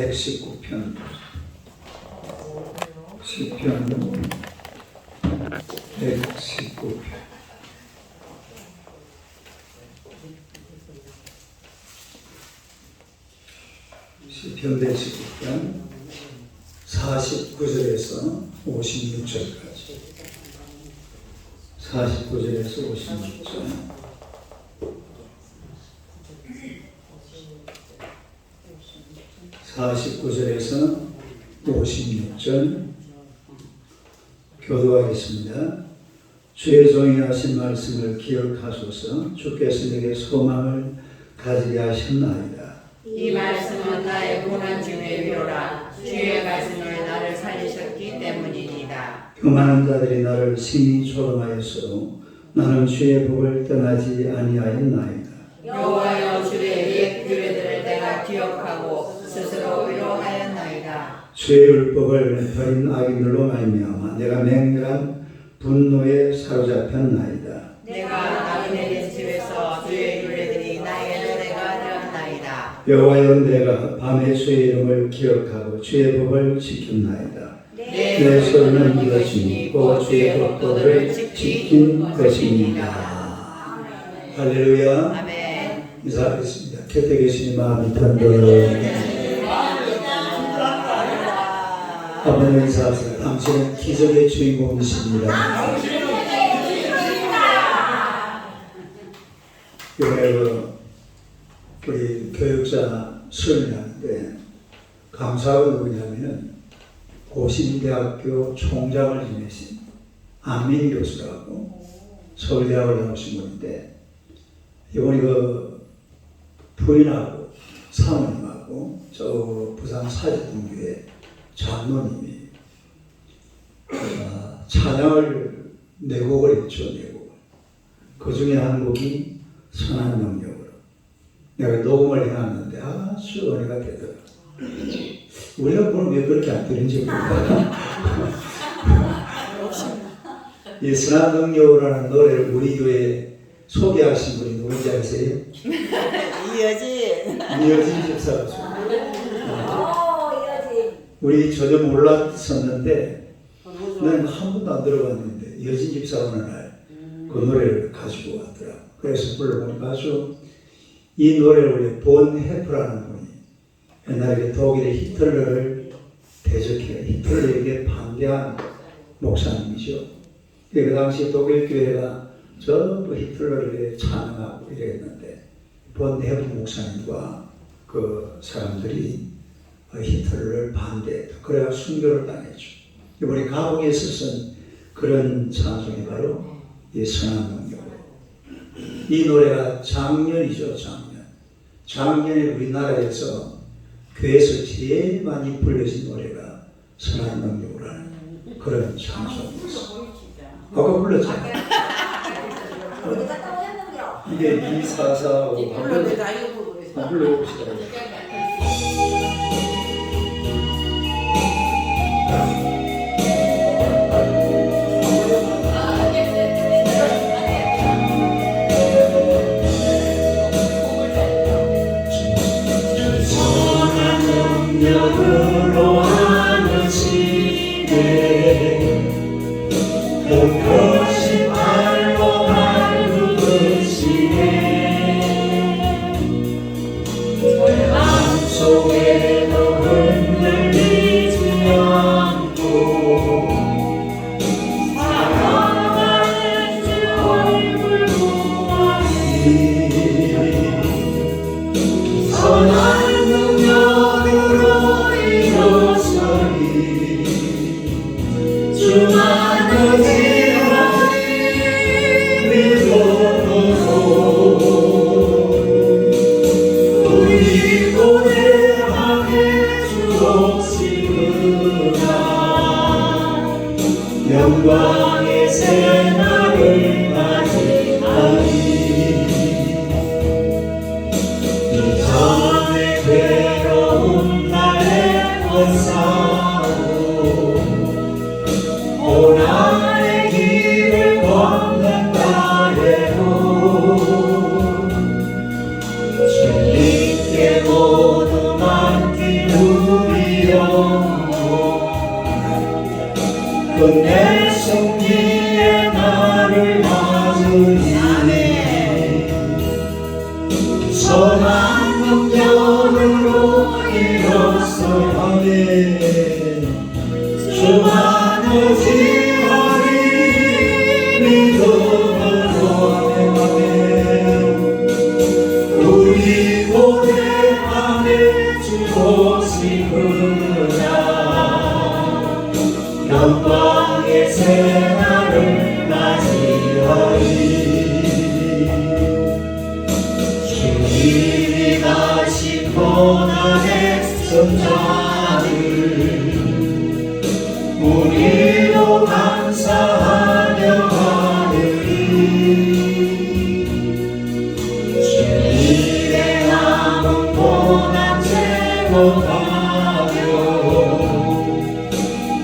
119편 시편 119편 시편 119편 49절에서 56절까지 49절에서 56절 49절에서 56절 교도하겠습니다. 주의 종이 하신 말씀을 기억하소서. 주께서 내게 소망을 가지게 하셨나이다. 이 말씀은 나의 고난 중의 위로라. 주의 말씀을 나를 살리셨기 때문이니이다. 교만한 자들이 나를 심히 조롱하였어도 나는 주의 복을 떠나지 아니하였나이다. 여호와여, 주의 옛 규례들을 내가 기억하고 스스로 위로하였나이다. 주의 율법을 버린 악인들로 말미암아 내가 맹렬한 분노에 사로잡혔나이다. 내가 나그네된 집에서 주의 규례들이 나의 노래가 되었나이다. 여호와여, 내가 밤에 주의 이름을 기억하고 주의 법을 지켰나이다. 내 손은 이것이니 곧 주의 법도를 지킨 것입니다. 할렐루야. 아멘. 인사하겠습니다. 곁에 계신 마음이 편들 한번 인사하세요. 당신은 기적의 주인공이십니다. 이번에 우리 교육자 수련회 하는데 강사가 누구냐면은 고신대학교 총장을 지내신 안민 교수라고 서울대학을 나오신 분인데 이번에 부인하고 사모님하고 저 부산 사직동교회 장로님이 찬양을 4곡을 했죠. 4곡. 그 중에 한 곡이 선한 능력으로 내가 녹음을 해놨는데 아주 은혜가 되더라. 우리가 그럼 왜 그렇게 안 들은지 모르겠다. 이 선한 능력으로라는 노래를 우리 교회에 소개하신 분이 누군지 아세요? 이여진 집사가 우리 전혀 몰랐었는데 난 한 번도 안 들어봤는데 여진 집사가 어느 날 그 노래를 가지고 왔더라. 그래서 불러보니까 아주 이 노래를 원래 본 헤프라는 분이 옛날에 독일의 히틀러를 대적해 히틀러에게 반대한 목사님이죠. 그 당시 독일 교회가 전부 히틀러를 찬양하고 이랬는데 본 헤프 목사님과 그 사람들이 히틀러를 반대했다. 그래야 순교를 당했죠. 이번에 감옥에 있었던 그런 찬송이 바로 이 선한 능력으로. 이 노래가 작년이죠. 작년에 우리나라에서 교회에서 제일 많이 불려진 노래가 선한 능력으로라는 그런 찬송이었어요. 아까 불렀잖아요. 이게 244하고 한번 불러봅시다. 능력으로 하느시네 그것이 발로 밟으시네 절망 속에도 흔들리지 않고 사랑하는 주 얼굴 보아니 선한 능력으로 일어서리 주만은 우리 고대하게 주옵시구나 영광의 새날을 맞이하리 이전의 괴로운 날에 원사하고 고난의 길을 걷는 날에도 주님께 모두 맡기는 끝내 승리의 날을 맞으니 선한 능력으로 일어서니 주만 의지하리 믿음으로 행하네 우리 고대함에 주 오시구나 영광의 새날을 맞이하리 주님이 가신 고난의 선자들 우리도 감사하며 하느니 주님의 남은 고난 제거하며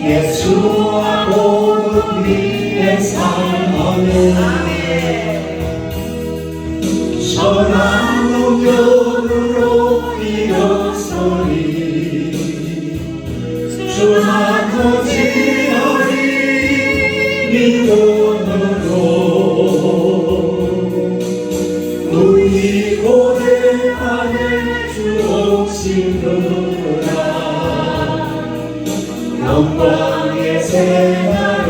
예수와 복음 위에 살아내 선한 능력으로 일어서리 주만 의지하리 믿음으로 우리 고대 안에 주 오시느라 영광의 새날을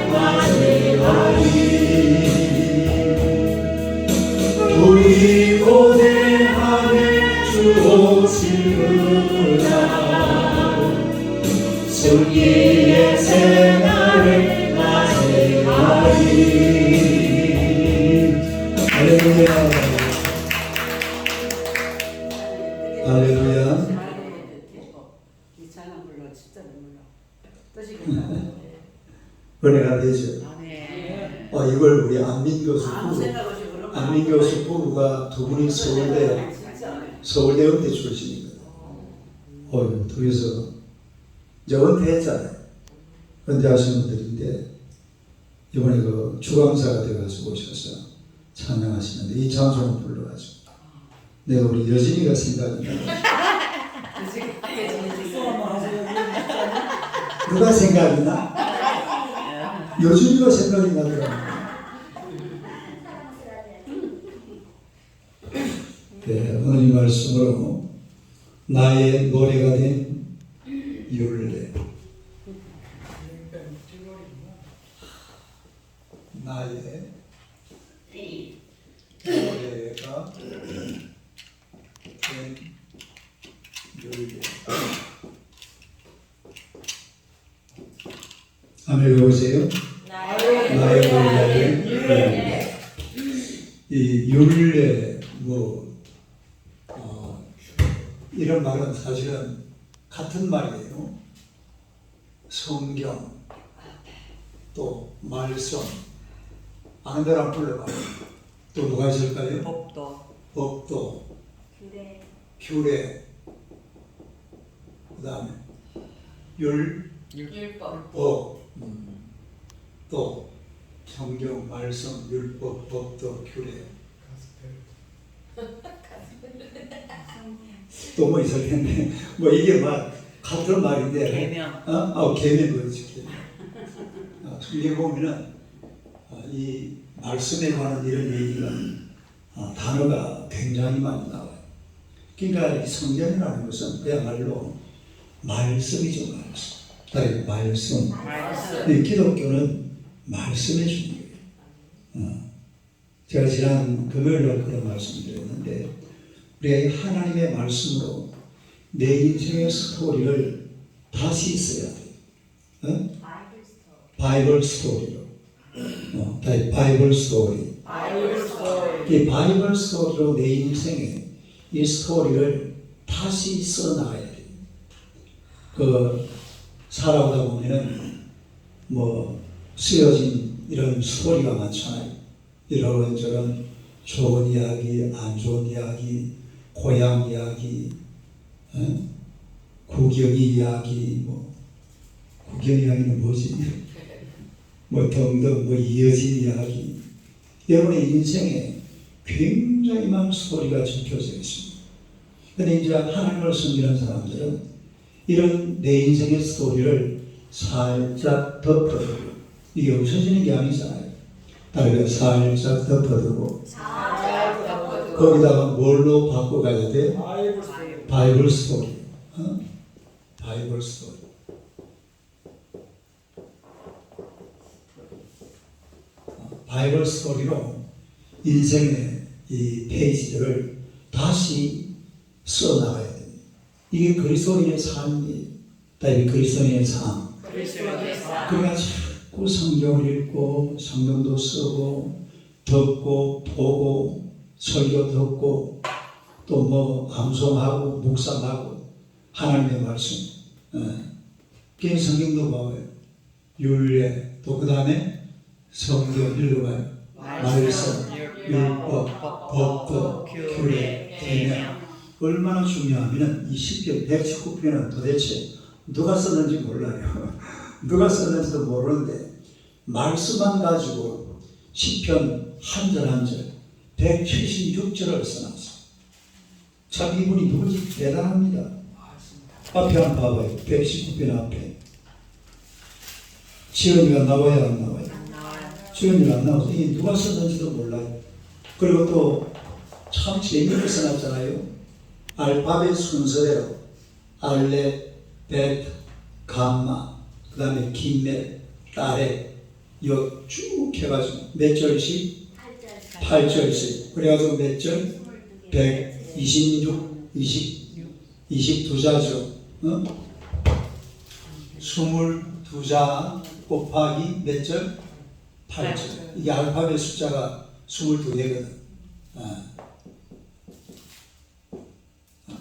맞이하리 우리 고대 안에 주 오시느라 승리의 새날을 맞이하리 할렐루야. 할렐루야. 이 찬양 불러 진짜 눈물 나. 뜻이겠다. 은혜가 되죠. 아멘. 이걸 우리 안민교수 아무 부부, 생각 없이 그런 거 안민교수 부부가 두 분이 진짜. 서울대 은퇴 출신이거든. 둘이서 이제 은퇴했잖아요. 은퇴하신 분들인데 이번에 그 주강사가 돼가지고 오셔서 찬양하시는데 이 찬송을 불러가지고 내가 우리 여진이가 생각이 나. 누가 생각이 나? 여진이가 생각이 나더라고요. 네, 오늘 이 말씀으로 나의 노래가 된 율례. 나의 노래가 된 율례. 아멘. 여보세요? 나의 노래가 된 율례. 이 율례 이런 말은 사실은 같은 말이에요. 성경 또 말씀 아는 대로 불러봐요. 또 누가 있을까요? 법도 규례 그 다음에 율법 또 성경 말씀 율법 법도 규례 또 뭐 있을 텐데 뭐 이게 막 같은 말인데 계명 계명 그렇지. 성경 보면은 이 말씀에 관한 이런 얘기가 단어가 굉장히 많이 나와요. 그러니까 이 성경이라는 것은 그야말로 말씀이죠. 말씀. 기독교는 말씀의 종교예요. 제가 지난 금요일날 그런 말씀드렸는데 우리가 하나님의 말씀으로 내 인생의 스토리를 다시 써야 돼요. 바이블 스토리로. 바이블 스토리. 이 바이블 스토리로 내 인생의 이 스토리를 다시 써나가야 돼요. 살아오다 보면은 쓰여진 이런 스토리가 많잖아요. 이런저런 좋은 이야기, 안 좋은 이야기, 고향 이야기, 구경 이야기, 구경 이야기는 뭐지? 등등 이어진 이야기. 여러분의 인생에 굉장히 많은 스토리가 적혀져 있습니다. 근데 이제 하나님을 섬기는 사람들은 이런 내 인생의 스토리를 살짝 덮어두고, 이게 없어지는 게 아니잖아요. 다르게 살짝 덮어두고, 거기다가 뭘로 바꿔가야 돼? 바이블 스토리. 바이블 스토리. 바이블 스토리로 인생의 이 페이지들을 다시 써나가야 됩니다. 이게 그리스도인의 삶이에요. 다시 그리스도인의 삶. 그러니까 자꾸 성경을 읽고 성경도 쓰고 듣고 보고 설교 듣고 또 뭐 암송하고 묵상하고 하나님의 말씀. 그 성경도 봐요. 율례 또 그 다음에 성경 읽어봐요. 말씀, 율법, 법도, 규례, 계명. 얼마나 중요하면 이 시편 119편은 도대체 누가 썼는지 몰라요. 누가 썼는지도 모르는데 말씀만 가지고 시편 한 절 한 절 176절을 써놨어요. 참 이분이 누구지 대단합니다. 앞에 한번 봐봐요. 119편 앞에 지은이가 나와야 안 나와요? 지은이가 안 나와서 이게 누가 썼는지도 몰라요. 그리고 또 참 재미있게 써놨잖아요. 알파벳 순서대로 알레, 벳, 감마, 그 다음에 김멜, 따레 요 쭉 해가지고 몇 절씩? 8절씩. 그래가지고 몇 절? 126, 22자죠. 22자 곱하기 몇 절? 8절. 이게 알파벳 숫자가 22개거든.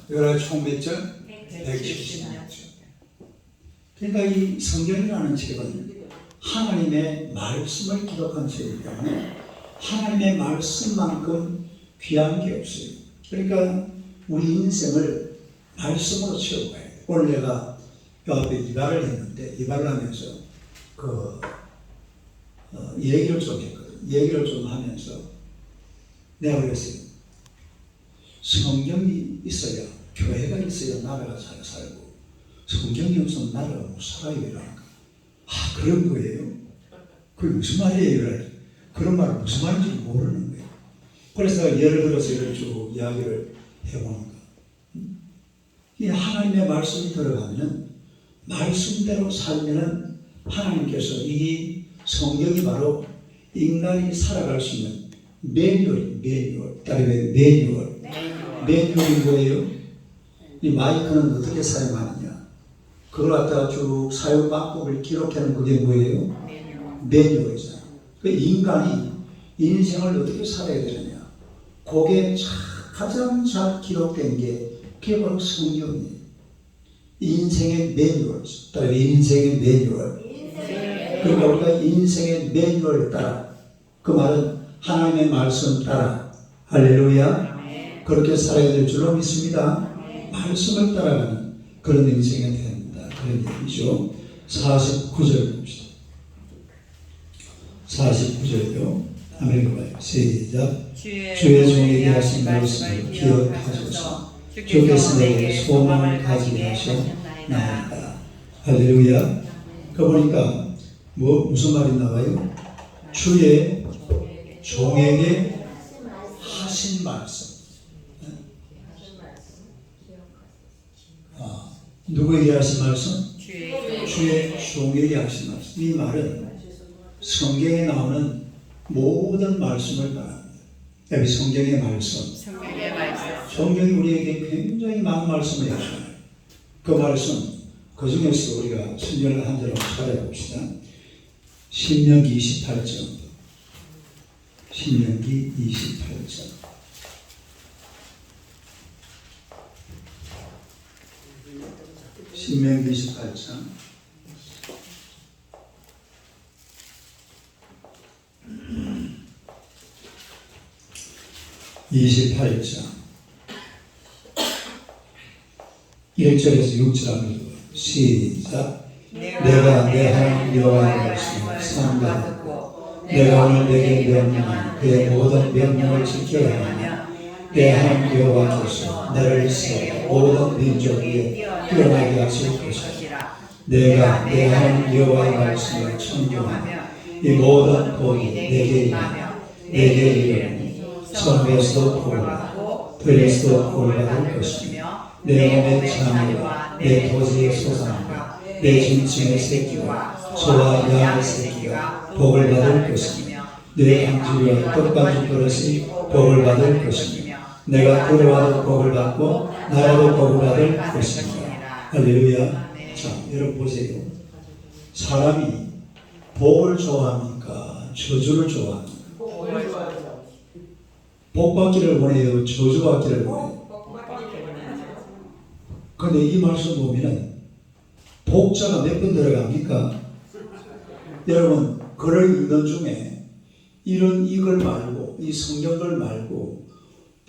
그래서 총 몇 절? 176절. 그러니까 이 성경이라는 책은 하나님의 말씀을 기록한 책이기 때문에 하나님의 말씀만큼 귀한 게 없어요. 그러니까 우리 인생을 말씀으로 채워가야 돼요. 오늘 내가 요 앞에 이발을 했는데 이발을 하면서 얘기를 좀 했거든. 얘기를 좀 하면서 내가 그랬어요. 성경이 있어야 교회가 있어야 나라가 잘 살고 성경이 없으면 나라가 못 살아요. 이러니까 그런 거예요. 그게 무슨 말이에요? 그런 말은 무슨 말인지 모르는 거예요. 그래서 내가 예를 들어서 이걸 쭉 이야기를 해보는 거예요. 이 하나님의 말씀이 들어가면은 말씀대로 살면은 하나님께서 이 성경이 바로 인간이 살아갈 수 있는 매뉴얼. 다른 매뉴얼이 뭐예요? 이 마이크는 어떻게 사용하느냐? 그걸 갖다가 쭉 사용 방법을 기록하는 그게 뭐예요? 매뉴얼이잖아요. 그 인간이 인생을 어떻게 살아야 되느냐? 그게 가장 잘 기록된 게 그게 바로 성경이에요. 인생의 매뉴얼. 따라 인생의 매뉴얼. 그러니까 우리가 인생의 매뉴얼에 따라 그 말은 하나님의 말씀 따라 할렐루야. 그렇게 살아야 될 줄로 믿습니다. 말씀을 따라가는 그런 인생이 됩니다. 그런 얘기죠. 49절 봅시다. 49절요. 한번 읽어봐요. 시작. 주의 종에게 하신 말씀을 기억하소서. 주께서 내게 소망을 가지게 하셨나이다. 할렐루야. 그 보니까 무슨 말이 나와요? 주의 종에게 하신 말씀. 누구에게 하신 말씀? 주의 종에게 하신 말씀. 이 말은 성경에 나오는 모든 말씀을 말합니다. 여기 성경의 말씀. 성경이 우리에게 굉장히 많은 말씀을 해주잖아요. 그 말씀, 그 중에서 우리가 신명을 한 절로 찾아봅시다. 신명기 28장. 신명기 28장. 신명기 28장. (28장) 1절에서 6절 합니다. 시작. 내가 내 하나님 여호와의 말씀을 삼가듣고 내가 오늘 내게 명령한 그의 모든 명령을 지켜야 하며 내 하나님 여호와께서 너를 세워 모든 민족 위에 뛰어나게 하실 것이라. 내가 내 하나님 여호와의 말씀을 청종하며 이 모든 복이 내게 임하며 내게 이르니 성에서도 복을 받고 들에서도 복을 받을 것이며 내 몸의 장애와 내 토지의 소산과 내 짐승의 새끼와 소와 양의 새끼가 복을 받을 것이며 내 양주리와 떡반죽 그릇이 복을 받을 것이며 내가 들어와도 복을 받고 나라도 복을 받을 것이며. 할렐루야. 자, 여러분 보세요. 사람이 복을 좋아합니까? 저주를 좋아합니까? 복 받기를 원해요? 저주 받기를 원해요? 근데 이 말씀 보면은 복자가 몇 번 들어갑니까? 여러분 글을 읽는 중에 이걸 말고 이 성경글 말고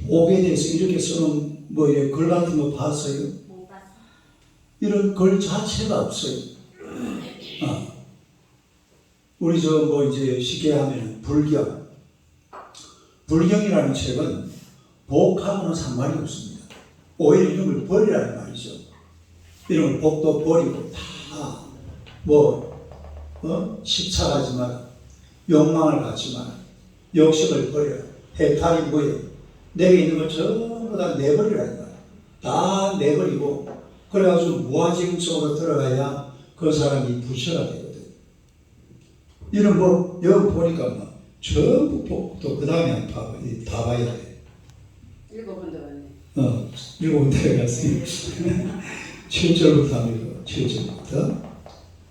복에 대해서 이렇게 쓰는 글 같은 거 봤어요? 이런 글 자체가 없어요. 우리 이제 쉽게 하면 불경이라는 책은 복하고는 상관이 없습니다. 오히려 이런 걸 버리라는 말이죠. 이런 걸 복도 버리고 다 집착하지 마라, 욕망을 갖지 마라, 욕심을 버려라, 해탈이 뭐예요? 내게 있는 걸 전부 다 내버리라. 다 내버리고 그래가지고 무아지금 속으로 들어가야 그 사람이 부처가 되거든. 이런 여기 보니까 전부 복도 그 다음에 다 봐야 돼. 7번 들어갔네. 7번 들어갔어요. 7절부터 한번 읽어. 7절부터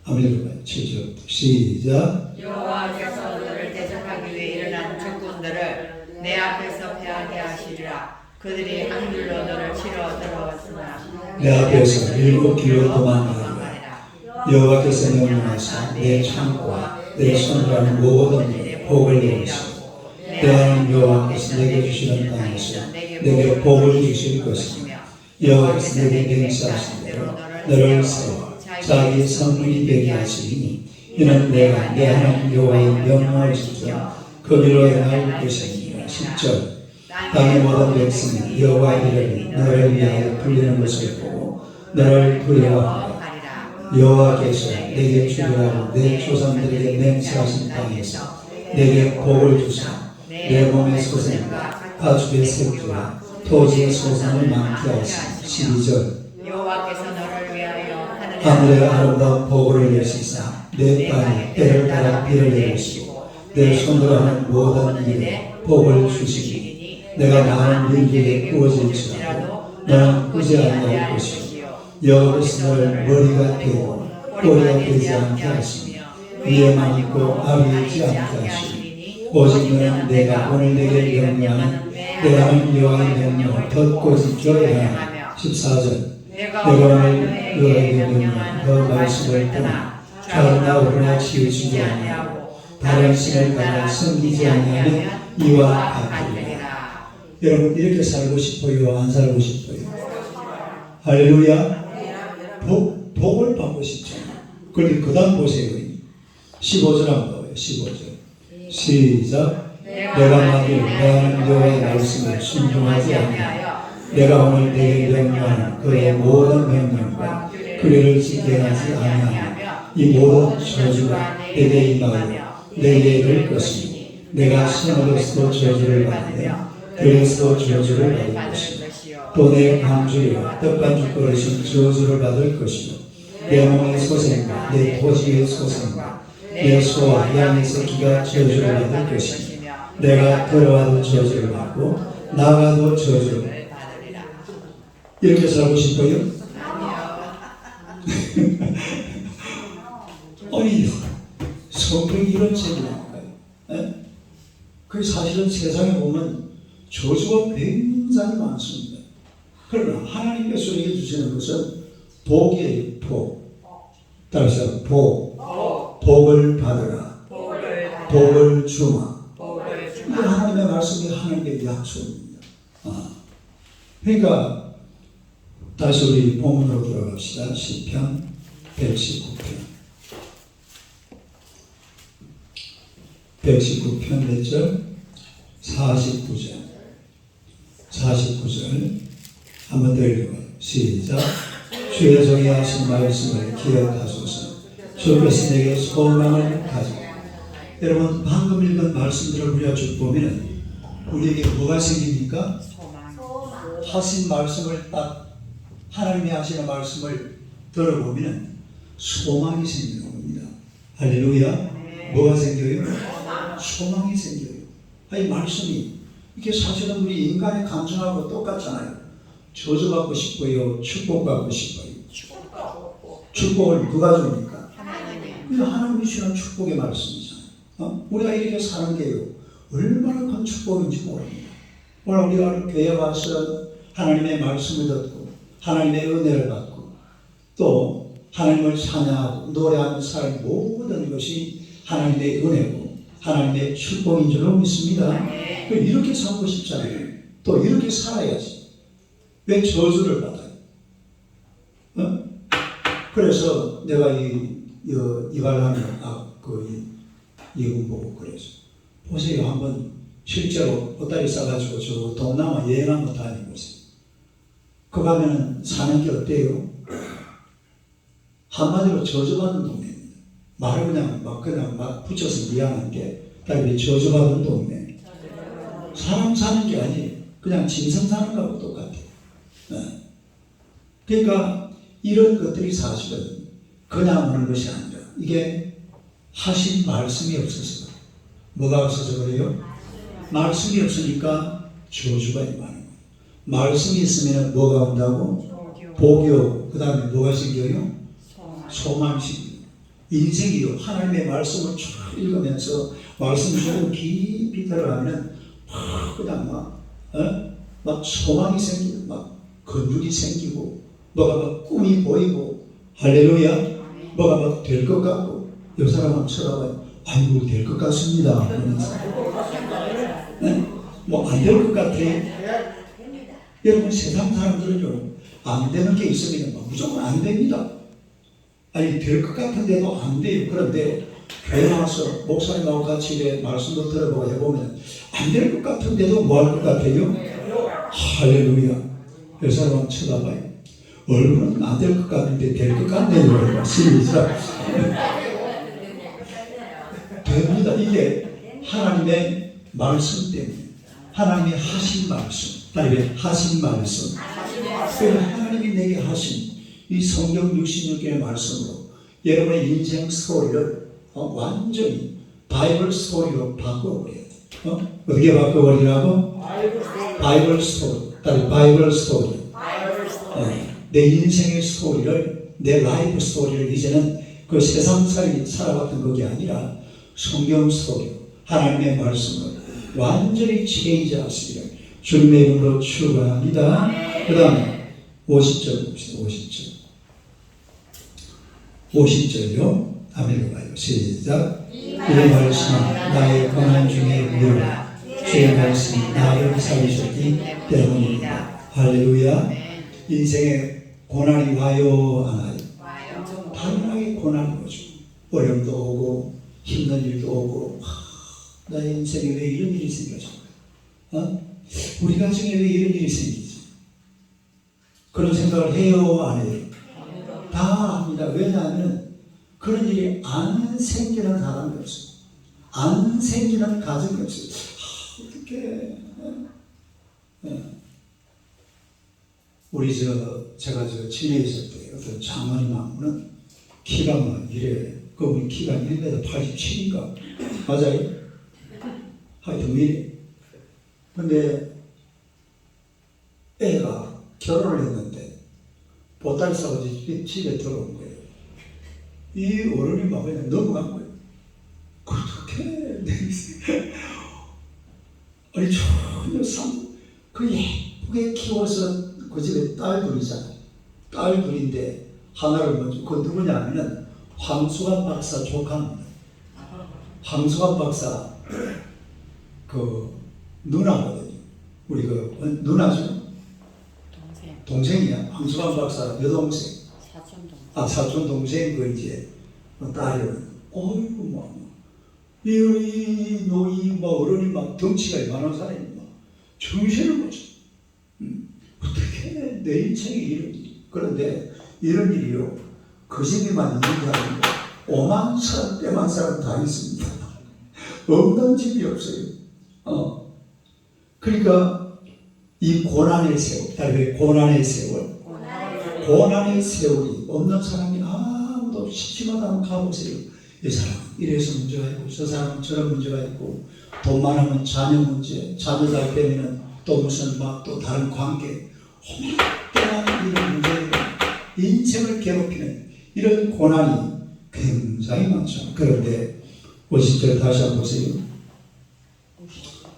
한번 읽어봐요. 7절부터 시작. 여호와께서 너를 대적하기 위해 일어난 적군들을 내 앞에서 패하게 하시리라. 그들이 한 줄로 너를 치러 들어왔으나 내 앞에서 7길로 도망가리라. 여호와께서 명령하사 내 창고와 내 손으로 하는 모든 일에 복을 내리시고 내 하나님 여호와께서 내게 주시는 땅에서 내게 복을 주실 것이며 여호와께서 내게 맹세하신 대로 너를 세워 자기 성문이 되게 하시리니 이는 내가 내 하나님 여호와의 명령을 지켜 거기로 행할 것이니라. 10절. 땅의 모든 백성이 여호와의 이름이 너를 위하여 불리는 것을 보고 너를 두려워하라. 여호와께서 내게 주리라고 내 조상들에게 맹세하신 땅에서 내게 복을 주사 내 몸의 소생과 가축의 새끼와 토지의 소산을 많게 하시니. 12절. 여호와께서 너를 위하여 하늘의 아름다운 복을 내시사 내 땅에 때를 따라 비를 내리시고 내 손으로 하는 모든 일에 복을 주시니 내가 많은 민족에 구워질지라도 너는 꾸지 아니할 것이요 여호와께서 너를 머리가 되고 꼬리가 되지 않게 하시며 위에만 있고 아래에 있지 않게 하시니 오직 너는 내가 오늘 내게 명령하는 내 하나님 여호와의 명령을 듣고 지켜야 하며. 14절. 내가 오늘 너에게 명령한 그 말씀을 떠나 좌우나 우러나 치우치지 아니하고 다른 신을 따라 섬기지 아니하면 이와 같으리라. 여러분 이렇게 살고 싶어요? 안 살고 싶어요? 할렐루야. 복을 받고 싶죠. 그런데 그 다음 보세요. 15절 한번 봐요. 15절 시작. 내가 만일 내 하나님 여호와의 말씀을 순종하지 아니하여 내가 오늘 내게 명령하는 그의 모든 명령과 규례를 지키게 하지 아니하며 이 모든 저주가 내게 임하여 내게 이를 것이니 내가 신으로서도 저주를 받으며 들에서도 저주를 받을 것이며 또 내 강주리와 떡반죽 그릇이 저주를 받을 것이요 내 몸의 소생과 내 토지의 소생과 내 소와 양의 새끼가 저주를 받을 것이며 내가 들어와도 저주를 받고 나가도 저주를 받으리라. 이렇게 살고 싶어요? 아니 성경이 이런 책이니까요. 그 사실은 세상에 보면 저주가 굉장히 많습니다. 그러나 하나님께서 우리에게 주시는 것은 복이에요. 복. 따라서 복을 받으라. 복을 주마. 이게 하나님의 말씀이 하나님의 약속입니다. 그러니까 다시 우리 본문으로 돌아갑시다. 시편 119편 119편 몇 절? 49절 49절 한번 더 읽어봐요. 시작. 주의 종이 하신 말씀을 기억하소서. 주께서 내게 소망을 가지고. 여러분 방금 읽은 말씀들을 우리가 쭉 보면 우리에게 뭐가 생깁니까? 소망. 하신 말씀을 딱 하나님이 하시는 말씀을 들어보면 소망이 생기는 겁니다. 할렐루야. 뭐가 생겨요? 소망이 생겨요. 이 말씀이 이게 사실은 우리 인간의 감정하고 똑같잖아요. 저주받고 싶어요, 축복받고 싶어요. 축복을 누가 줍니까? 하나님. 하나님이 주는 축복의 말씀이잖아요. 우리가 이렇게 사는 게요, 얼마나 큰 축복인지 모릅니다. 오늘 우리가 교회 와서 하나님의 말씀을 듣고 하나님의 은혜를 받고 또 하나님을 찬양하고 노래하는 삶 모든 것이 하나님의 은혜고 하나님의 축복인 줄로 믿습니다. 이렇게 살고 싶잖아요. 또 이렇게 살아야지. 왜 저주를 받아요? 그래서 내가 이발하는 이분 보고 그래서 보세요. 한번 실제로 보따리 싸가지고 저 동남아 여행 한번 다녀보세요. 그 가면은 사는 게 어때요? 한마디로 저주받는 동네입니다. 말을 그냥 막 붙여서 미안한 게 다른 저주받는 동네. 사람 사는 게 아니에요. 그냥 짐승 사는 거하고 똑같아요. 그러니까 이런 것들이 사실은 그냥 오는 것이 아니라 이게 하신 말씀이 없어서 그래요. 뭐가 없어서 그래요? 말씀이 없으니까 저주가 많은 거예요. 말씀이 있으면 뭐가 온다고? 복이 오고 그 다음에 뭐가 생겨요? 소망이 생겨요. 인생이요. 하나님의 말씀을 쭉 읽으면서 말씀 속으로 깊이 들어가면 그냥 막 소망이 생기고 막 건축이 생기고 뭐가 막 꿈이 보이고 할렐루야. 뭐가 막 될 것 같고 이 사람 한번 쳐다봐요. 아이고 될 것 같습니다. 네? 뭐 안 될 것 같아요. 여러분 세상 사람들은요 안 되는 게 있으면 무조건 안 됩니다. 아니 될 것 같은데도 안 돼요. 그런데 교회 나와서 목사님하고 같이 이래 말씀도 들어보고 해보면 안 될 것 같은데도 뭐 할 것 같아요? 할렐루야. 그 사람 한번 쳐다봐요. 얼굴은 안 될 것 같은데 될 것 같네요. 시작. 됩니다. 이게 하나님의 말씀 때문에 하나님이 하신 말씀 하신 말씀 하나님이 내게 하신 이 성경 66개의 말씀으로 여러분의 인생 스토리를 완전히 바이블 스토리로 바꿔버려요. 어떻게 바꿔버리라고? 바이블 스토리. 바이블 스토리. 내 인생의 스토리를 내 라이프 스토리를 이제는 그 세상 살아갔던 것이 아니라 성경 스토리 하나님의 말씀을 완전히 체인지하시기를 주님의 이름으로 축원합니다. 그 다음에 50절 봅시다. 50절요. 한번 읽어봐요. 시작. 이 말씀은 나의 고난 중에 무효라. 주의 말씀이 나를 살리셨기 때문입니다. 할렐루야. 인생에 고난이 와요 안 와요? 당연하게 고난이 오죠. 어려움도 오고 힘든 일도 오고 나의 인생에 왜 이런 일이 생겨서 우리 가정에 왜 이런 일이 생기지? 그런 생각을 해요 안 해요? 다 합니다. 왜냐하면 그런 일이 안 생기는 사람이 없어요. 안 생기는 가정이 없어요. 어떻게 우리 제가 진해 있을 때 어떤 장모님 하고는 키가 막 이래. 그분 키가 1m 87인가 맞아요? 하여튼 이래. 근데 애가 결혼을 했는데 보따리 싸가지고 집에 들어온 거예요. 이 어른이 막 그냥 넘어간 거예요. 어떻게 아니 전혀 그 예쁘게 키워서 그 집에 딸 둘이잖아요. 딸 둘인데 하나를 먼저 그 누구냐 하면은 황수관 박사 조카입니다. 황수관 박사 그 누나거든요. 우리 그 누나죠? 동생이야. 황수관 박사 여동생. 사촌 동생 그 이제 딸이거든. 어이구 뭐 이 노이 뭐 어른이 막 덩치가 이만한 사람이 막 정신을 못 차려. 어떻게 내 인생이 이런 일이. 그런데 이런 일이요. 그 집에만 있는 게 아니고 오만 사람, 빼만 사람 다 있습니다. 없는 집이 없어요. 그러니까 이 고난의 세월, 다른 고난의 세월, 고난의 세월이 없는 사람이 아무도 심심하다 하면 가보세요. 이 사람 이래서 문제가 있고 저 사람은 저런 문제가 있고 돈 많으면 자녀 문제, 자녀 잘 되면 또 무슨 막 또 다른 관계, 혼합되는 이런 문제들, 인생을 괴롭히는 이런 고난이 굉장히 많죠. 그런데 50절 다시 한번 보세요.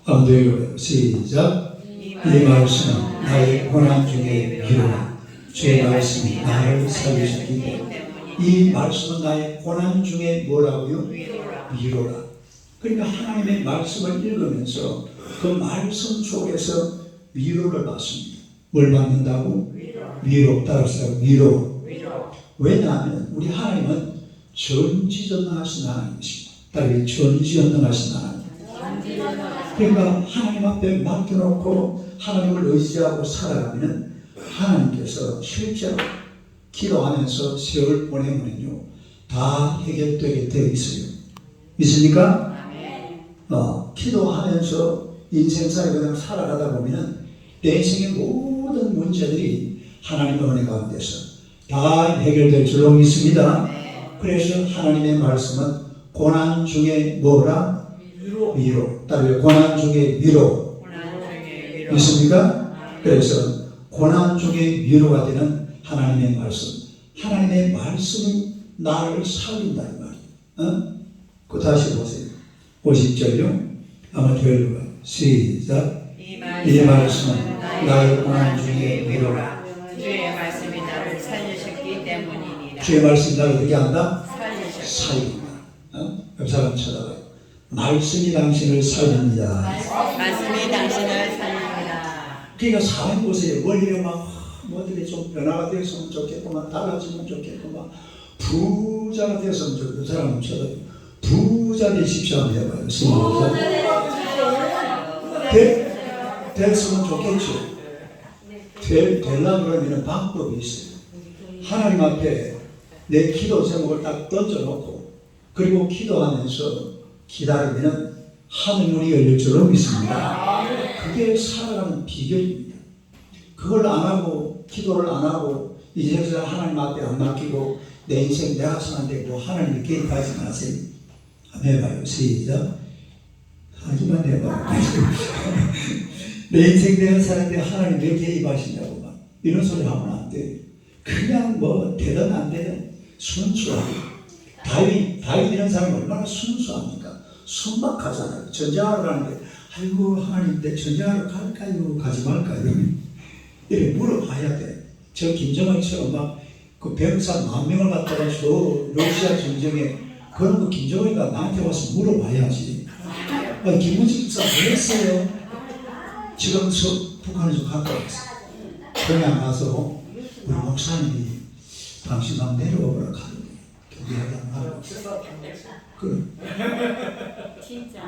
아무도 읽어요. 시작. 이 말씀은 나의 고난 중에 위로라. 주의 말씀이 나를 살리셨기 때문에. 이 말씀은 나의 고난 중에 뭐라고요? 위로라. 그러니까 하나님의 말씀을 읽으면서 그 말씀 속에서 위로를 받습니다. 뭘 받는다고? 위로. 따라서 위로. 왜냐하면 우리 하나님은 전지전능하신 하나님이십니다. 따르게 전지전능하신 하나님. 그러니까 하나님 앞에 맡겨놓고 하나님을 의지하고 살아가면 하나님께서 실제로 기도하면서 세월 보내면요 다 해결되게 되어 있어요. 믿습니까? 기도하면서 인생살이 그냥 살아가다 보면 내 인생의 모든 문제들이 하나님의 은혜 가운데서 다 해결될 줄로 믿습니다. 그래서 하나님의 말씀은 고난 중에 뭐라? 위로. 따르게 고난 중에 위로. 믿습니까? 그래서 고난 중에 위로가 되는 하나님의 말씀. 하나님의 말씀이 나를 살린다 이 말이에요. 그 다시 보세요. 50절요. 아마 들려봐. 시작. 이 말씀은 나의 고난 중에 위로라. 주의 말씀이 나를 살리셨기 때문이니라. 주의 말씀이 나를 어떻게 한다? 살리셨기 살린다. 옆 사람 쳐다봐요. 말씀이 당신을 살립니다. 말씀이 당신을 살립니다. 그러니까 사람 보세요. 멀리에 막 뭐들이 좀 변화가 됐으면 좋겠구만, 달라지면 좋겠구만, 부자가 됐으면 좋겠고, 그 사람은 쳐다봐요. 부자 되십시오 한번 해봐요. 됐으면 좋겠죠. 되려고 그러면 방법이 있어요. 하나님 앞에 내 기도 제목을 딱 던져놓고 그리고 기도하면서 기다리면 하늘문이 열릴 줄로 믿습니다. 그게 살아가는 비결입니다. 그걸 안 하고 기도를 안 하고 이제서 하나님 앞에 안 맡기고 내 인생 내가 사는데 뭐 하나님이 개입하지 마세요. 한번 해봐요. 시작. 하지만 해봐요. 내 인생 내가 사는데 하나님 왜 개입하시냐고 막 이런 소리 하면 안 돼요. 그냥 뭐 되든 안 되든 순수하게. 다윗 이런 사람이 얼마나 순수합니까? 순박하잖아요. 전쟁하러 가는데 아이고 하나님 내 전쟁하러 갈까요? 가지 말까요? 이렇게 물어봐야 돼. 저 김정은처럼 막 그 병사 10,000명을 갖다가 저 러시아 전쟁에 그런 거 김정은이가 나한테 와서 물어봐야지. 김문식 집사 뭐 했어요? 지금 북한에서 갔다 왔어. 그냥 가서 우리 목사님이 당신 한번 내려와 보라 카는데 교회하다 말고 그래. 진짜.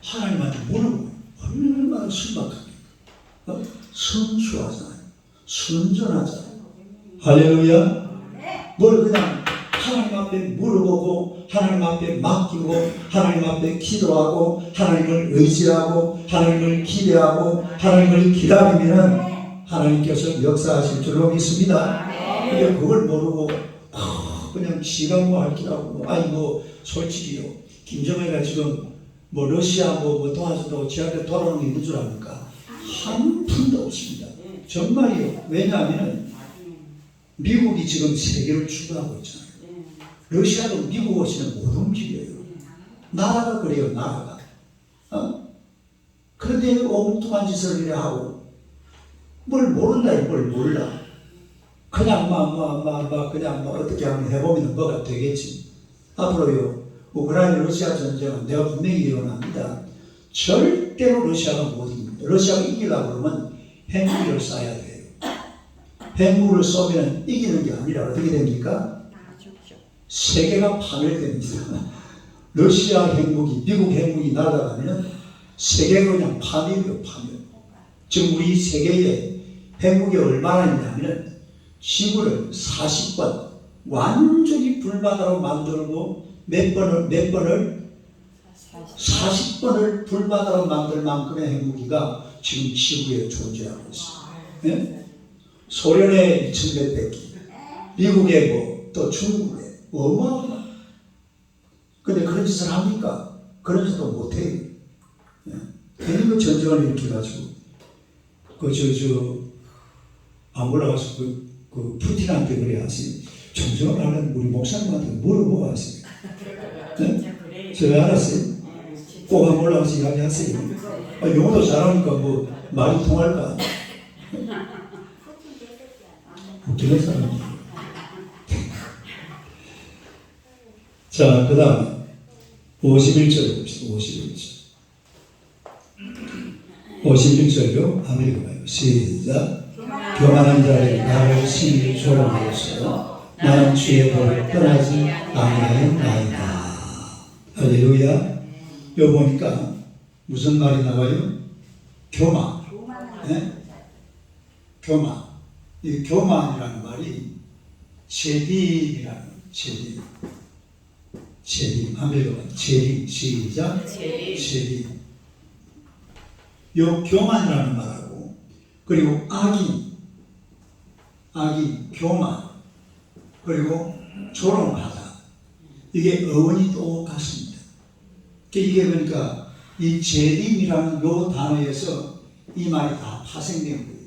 하나님한테 물어보고 얼마나 순박합니까? 순수하잖아요. 순전하잖아요. 할렐루야. 뭘 그냥 하나님 앞에 물어보고 하나님 앞에 맡기고 하나님 앞에 기도하고 하나님을 의지하고 하나님을 기대하고 하나님을 기다리면 하나님께서 역사하실 줄로 믿습니다. 근데 그걸 모르고 그냥 지가 뭐 할 기라고 아이고 솔직히요 김정은이가 지금 뭐 러시아 뭐 도와줘도 지한테 돌아오는 게 있는 줄 압니까? 한 푼도 없습니다. 정말이요. 왜냐하면 미국이 지금 세계를 주도하고 있잖아요. 러시아도 미국 없이는 못 움직여요. 나라가 그래요. 나라가. 그런데 엉뚱한 짓을 이래 하고 뭘 모른다 뭘 몰라. 그냥 그냥 어떻게 하면 해보면 뭐가 되겠지. 앞으로요 우크라이나 러시아 전쟁은 내가 분명히 일어납니다. 절대로 러시아가 못 이깁니다. 러시아가 이기려고 그러면 핵무기를 쏴야 돼요. 핵무기를 쏘면 이기는 게 아니라 어떻게 됩니까? 세계가 파멸됩니다. 러시아 핵무기, 미국 핵무기 날아가면 세계가 그냥 파멸이요, 파멸. 지금 우리 세계에 핵무기 얼마나 있냐면 지구를 40번 완전히 불바다로 만들고 몇 번을 40번을 불바다로 만들 만큼의 핵무기가 지금 지구에 존재하고 있어요. 네? 소련의 2100기, 미국의 또 중국의 어마어마. 근데 그런 짓을 합니까? 그런 짓도 못해요. 네? 괜히 그 전쟁을 일으켜가지고 안 올라가서 그 푸틴한테 그래 하세요. 전쟁을 하려면 우리 목사님한테 물어보고 하세요. 네? 제가 알았어요. 꼭 한번 올라가서 이야기하세요. 영어도 잘하니까 뭐 말이 통할까? 웃기는 사람이에요. 자, 그 다음에 51절 봅시다. 51절요. 아메리카 봐요. 시작. 교만한 자를 나를 심히 조롱하였어요. 나는 주의 법을 떠나지 아니하였나이다. 할렐루야. 여기 보니까 무슨 말이 나와요? 교만. 네? 교만. 이 교만이라는 말이 제림이라는 제림. 아메리카 제림. 시작. 제림. 요 교만이라는 말하고 그리고 악인, 교만, 그리고 조롱하다. 이게 어원이 똑같습니다. 이게 그러니까 이 제림이라는 요 단어에서 이 말이 다 파생된 거예요.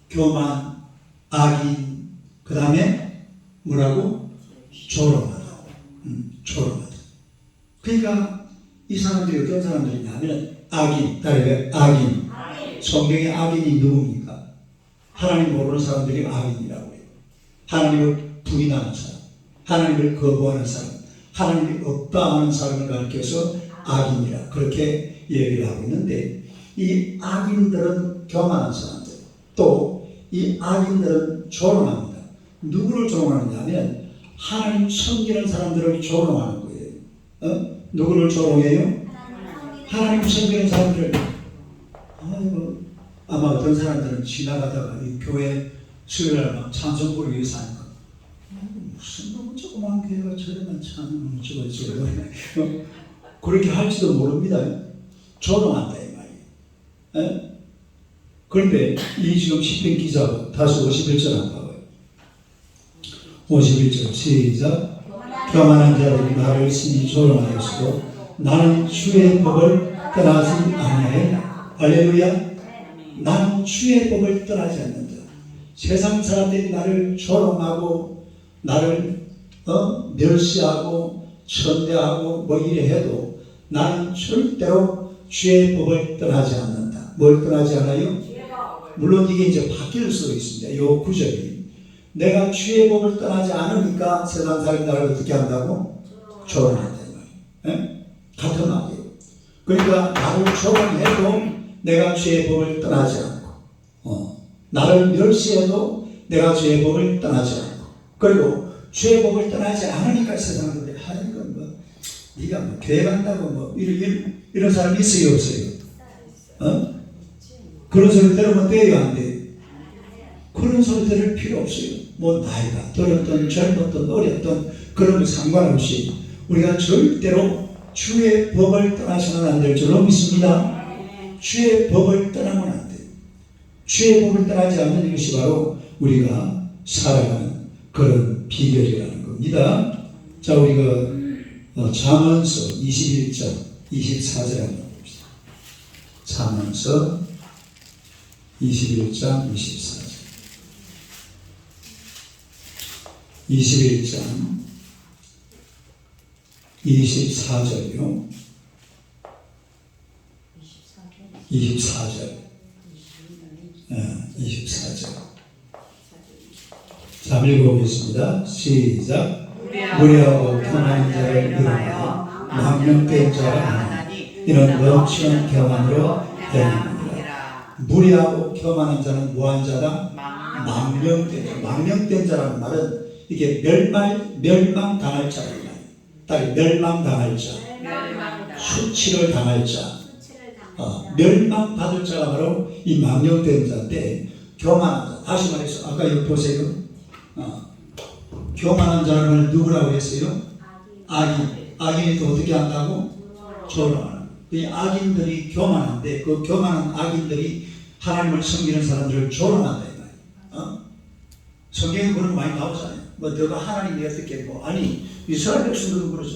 교만, 악인, 그 다음에 뭐라고? 조롱하다. 조롱하다. 그러니까 이 사람들이 어떤 사람들이냐면 악인. 성경의 악인이 누굽니까? 하나님 모르는 사람들이 악인이라고 해요. 하나님을 부인하는 사람, 하나님을 거부하는 사람, 하나님이 없다 하는 사람을 가리켜서 악인이라 그렇게 얘기를 하고 있는데, 이 악인들은 교만한 사람들, 또 이 악인들은 조롱합니다. 누구를 조롱하느냐 하면 하나님 섬기는 사람들을 조롱하는 거예요. 누구를 조롱해요? 하나님 섬기는 사람들을. 아마 어떤 사람들은 지나가다가 이 교회 수요일날 막 찬송 부르기 위해서 하니까 무슨 너무 조그만 교회가 저래만 찬송 저거 그렇게 할지도 모릅니다. 조롱한다 이 말이에요. 그런데 이 지금 시편 기자가 다시 51절 한번 봐봐요. 51절 시작. 교만한 자들이 나를 심히 조롱하였어도 나는 주의 법을 떠나지 아니하였다. 할렐루야. 나는 주의 법을 떠나지 않는다. 세상 사람들이 나를 조롱하고 나를 멸시하고 천대하고 뭐 이래 해도 나는 절대로 주의 법을 떠나지 않는다. 뭘 떠나지 않아요? 물론 이게 이제 바뀔 수도 있습니다. 이 구절이 내가 주의 법을 떠나지 않으니까 세상 사람이 나를 어떻게 한다고? 조롱한다 이 말이에요. 같은 말이에요. 그러니까 나를 조롱해도 내가 주의 법을 떠나지 않고, 나를 멸시해도 내가 주의 법을 떠나지 않고, 그리고 주의 법을 떠나지 않으니까 세상들이 이건 뭐 네가 뭐 교회 간다고 뭐 이런 사람이 있어요 없어요? 그런 소리 들으면 돼요 안 돼요? 그런 소리 들을 필요 없어요. 뭐 나이가 들었던 젊었던 어렸던 그런 거 상관없이 우리가 절대로 주의 법을 떠나서는 안 될 줄로 믿습니다. 주의 법을 떠나면 안 돼요. 주의 법을 떠나지 않는 것이 바로 우리가 살아가는 그런 비결이라는 겁니다. 자, 우리가 잠언서 21장 24절 한번 봅시다. 잠언서 21장 24절. 21장 24절이요. 24절. 24절. 자, 읽어보겠습니다. 시작. 무례하고 교만한 자를 이용하여 망령된 자라 하나니 이는 넘치는 교만으로 되느니라. 무례하고 교만한 자는 뭐한 자다? 망령된 자. 망령된 자라는 말은 이게 멸망당할 자입니다. 멸망당할 자. 수치를 당할 자. 멸망받을 자가 바로 이 망령된 자인데 교만한 자. 다시 말해서 아까 여기 보세요. 교만한 자를 누구라고 했어요? 악인. 악인이 또 어떻게 한다고? 조롱하는. 이 악인들이 교만한데 그 교만한 악인들이 하나님을 섬기는 사람들을 조롱한다 이 말이에요. 성경에 그런 거 많이 나오잖아요. 뭐 너가 하나님이 어떻게 뭐 아니 이스라엘 백성들도 그러죠.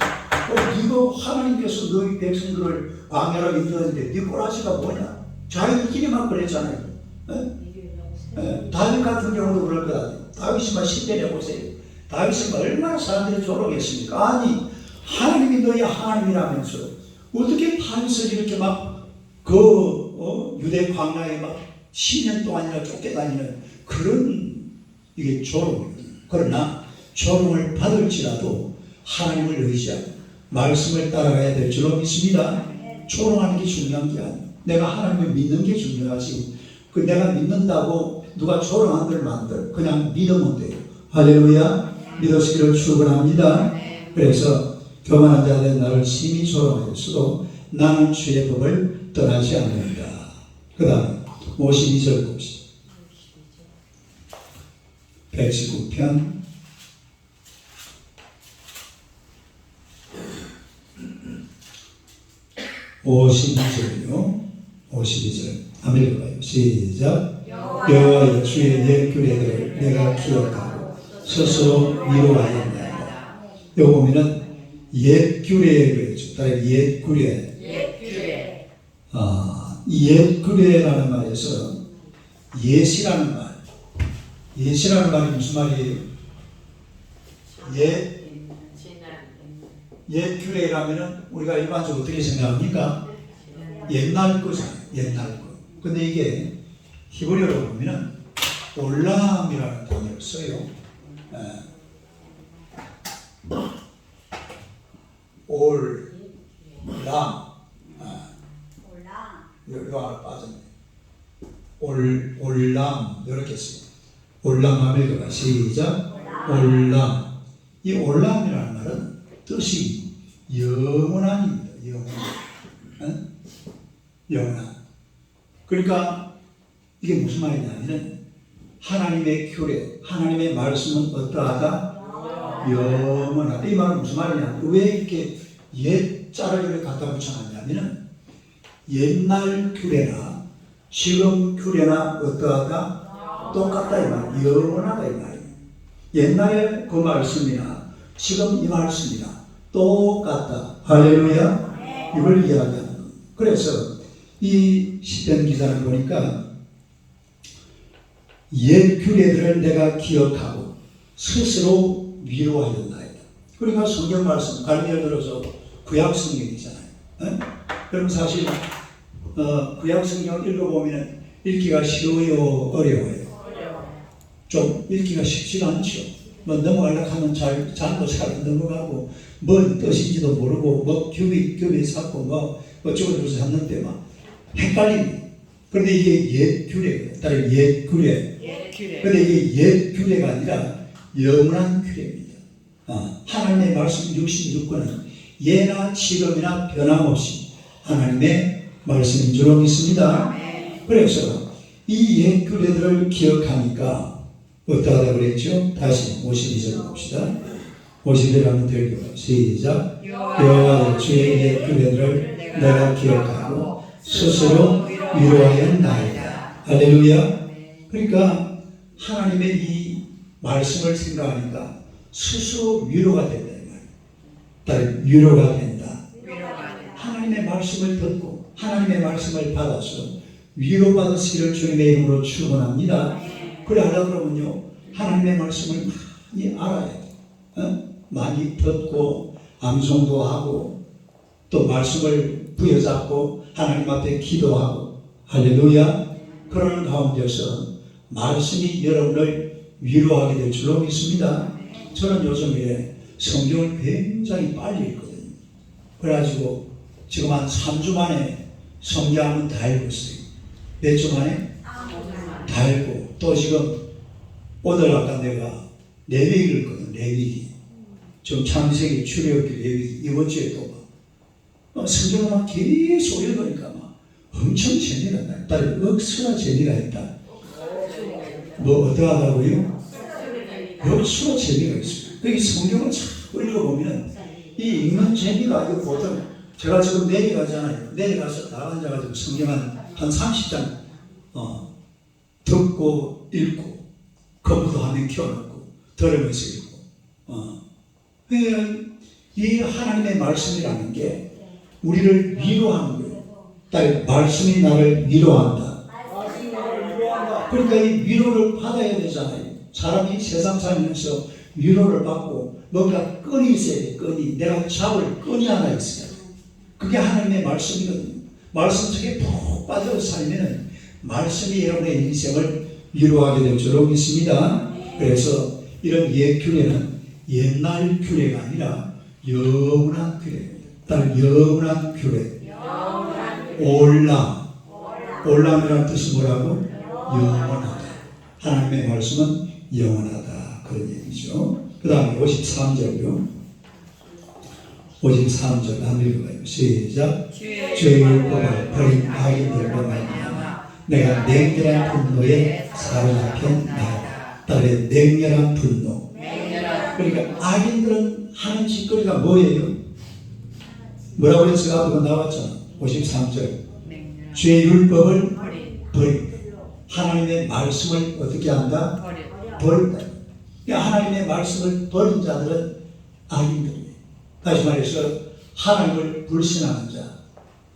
네가 하나님께서 너희 백성들을 광야로 인도했는데 네 꼬라지가 뭐냐? 자기들끼리만 그랬잖아요. 다윗 같은 경우도 그럴 것 같아요. 다윗이 막 10대 내보세요. 다윗이 얼마나 사람들이 조롱했습니까? 아니 하나님이 너희 하나님이라면서 어떻게 다윗을 이렇게 막 유대 광야에 막 10년 동안이나 쫓겨다니는 그런 이게 조롱이에요. 그러나 조롱을 받을지라도 하나님을 의지하고 말씀을 따라가야 될 줄로 믿습니다. 조롱하는 게 중요한 게 아니에요. 내가 하나님을 믿는 게 중요하지. 내가 믿는다고 누가 조롱한 걸 만들 그냥 믿으면 돼요. 할렐루야. 믿으시기를 축원합니다. 그래서 교만한 자들은 나를 심히 조롱하였어도 나는 주의 법을 떠나지 않는다. 그 다음 52절 봅시다. 119편 52절이요. 52절 한번 읽어봐요. 시작. 여호와여 주의 옛 규례들을 내가 기억하고 스스로 위로하였나이다. 여기 보면은 옛 규례 그랬죠. 옛 규례. 이 옛 규례라는 말에서 옛이라는 말. 옛이라는 말이 무슨 말이에요? 옛 규례라면은 우리가 일반적으로 어떻게 생각합니까? 옛날 거잖아요. 옛날 거. 근데 이게 히브리어로 보면은 올람이라는 단어를 써요. 올람. 요 하나 빠졌네. 올람 이렇게 써요. 올람 하면 읽어봐. 시작. 올람. 이 올람이라는 말은 뜻이 영원한입니다. 영원한. 영원한. 그러니까 이게 무슨 말이냐면 하나님의 규례, 하나님의 말씀은 어떠하다? 영원하다. 이 말은 무슨 말이냐? 왜 이렇게 옛자를 갖다 붙여놨냐면은 옛날 규례나 지금 규례나 어떠하다? 똑같다 이 말. 영원하다 이 말이에요. 옛날에 그 말씀이나 지금 이 말씀이나 똑같다. 할렐루야. 이걸 이야기하는 거예요. 그래서 이 시편 기사를 보니까 옛 규례들을 내가 기억하고 스스로 위로하였나이다. 그러니까 성경 말씀, 예를 들어서 구약 성경이잖아요. 그럼 사실 구약 성경 읽어보면 읽기가 쉬워요, 어려워요? 좀 읽기가 쉽지가 않죠. 뭐 넘어가려고 하면 잘도 잘 넘어가고 뭔 뜻인지도 모르고 뭐 규비 쌓고 뭐 어쩌고저쩌고 잡는데 막 헷갈립니다. 그런데 이게 옛 규례예요. 따로 옛 규례. 그런데 이게 옛 규례가 아니라 영원한 규례입니다. 하나님의 말씀 66권은 예나 지금이나 변함없이 하나님의 말씀인 줄로 믿습니다. 그래서 이 옛 규례들을 기억하니까 어떠하다고 그랬죠? 다시 52절 봅시다. 52절 한번 더 읽어봐요. 시작. 여호와의 주의 옛 규례들을 내가 기억하고 스스로 위로하였나이다. 할렐루야. 그러니까 하나님의 이 말씀을 생각하니까 스스로 위로가 된다 이 말이에요. 위로가 된다. 하나님의 말씀을 듣고 하나님의 말씀을 받아서 위로받으시기를 주님의 이름으로 축원합니다. 그래 하려 그러면요 하나님의 말씀을 많이 알아야 돼요. 많이 듣고 암송도 하고 또 말씀을 부여잡고 하나님 앞에 기도하고 할렐루야. 그러는 가운데서 말씀이 여러분을 위로하게 될 줄로 믿습니다. 저는 요즘에 성경을 굉장히 빨리 읽거든요. 그래가지고 지금 한 3주 만에 성경은 다 읽었어요. 몇 주 만에? 다 읽고 또 지금 오늘 아까 내가 레위기를 읽거든. 레위기. 지금 창세기, 출애굽기, 레위기 이번 주에 또 막 성경을 막 계속 읽으니까 막 엄청 재미가 있다. 딸 억수나 재미가 있다. 뭐 어떠하다고요? 억수나 재미가 있어요. 여기 성경을 자꾸 읽어보면 이 읽는 재미가 이거 보통 제가 지금 내려가잖아요. 내려가서 다 앉아가지고 성경 한 30장 듣고 읽고 컴퓨터 화면 켜놓고 들으면서 읽고 이 하나님의 말씀이라는 게 우리를 위로하는 거예요. 딸 말씀이 나를 위로한다. 그러니까 이 위로를 받아야 되잖아요. 사람이 세상 살면서 위로를 받고 뭔가 끈이 있어야 돼. 끈이 내가 잡을 끈이 하나 있어야 돼. 그게 하나님의 말씀이거든요. 말씀 속에 푹 빠져 살면 말씀이 여러분의 인생을 위로하게 될 줄로 믿습니다. 그래서 이런 옛 규례는 옛날 규례가 아니라 영원한 규례입니다. 딸 영원한 규례. 올람이라는 뜻이 뭐라고? 영원하다. 하나님의 말씀은 영원하다. 그런 얘기죠. 그 다음에 53절이요. 53절 한번 읽어봐요. 시작. 죄의 율법을 버린 악인들과 말미암아 내가 냉철한 분노에 사로잡혔나이다. 딸의 냉철한 분노. 그러니까 악인들은 하는 짓거리가 뭐예요? 뭐라고 해서 앞으로 나왔잖아. 53절. 죄의 율법을 버린다. 하나님의 말씀을 어떻게 한다? 버린다. 그러니까 하나님의 말씀을 버린 자들은 악인들이에요. 다시 말해서 하나님을 불신하는 자,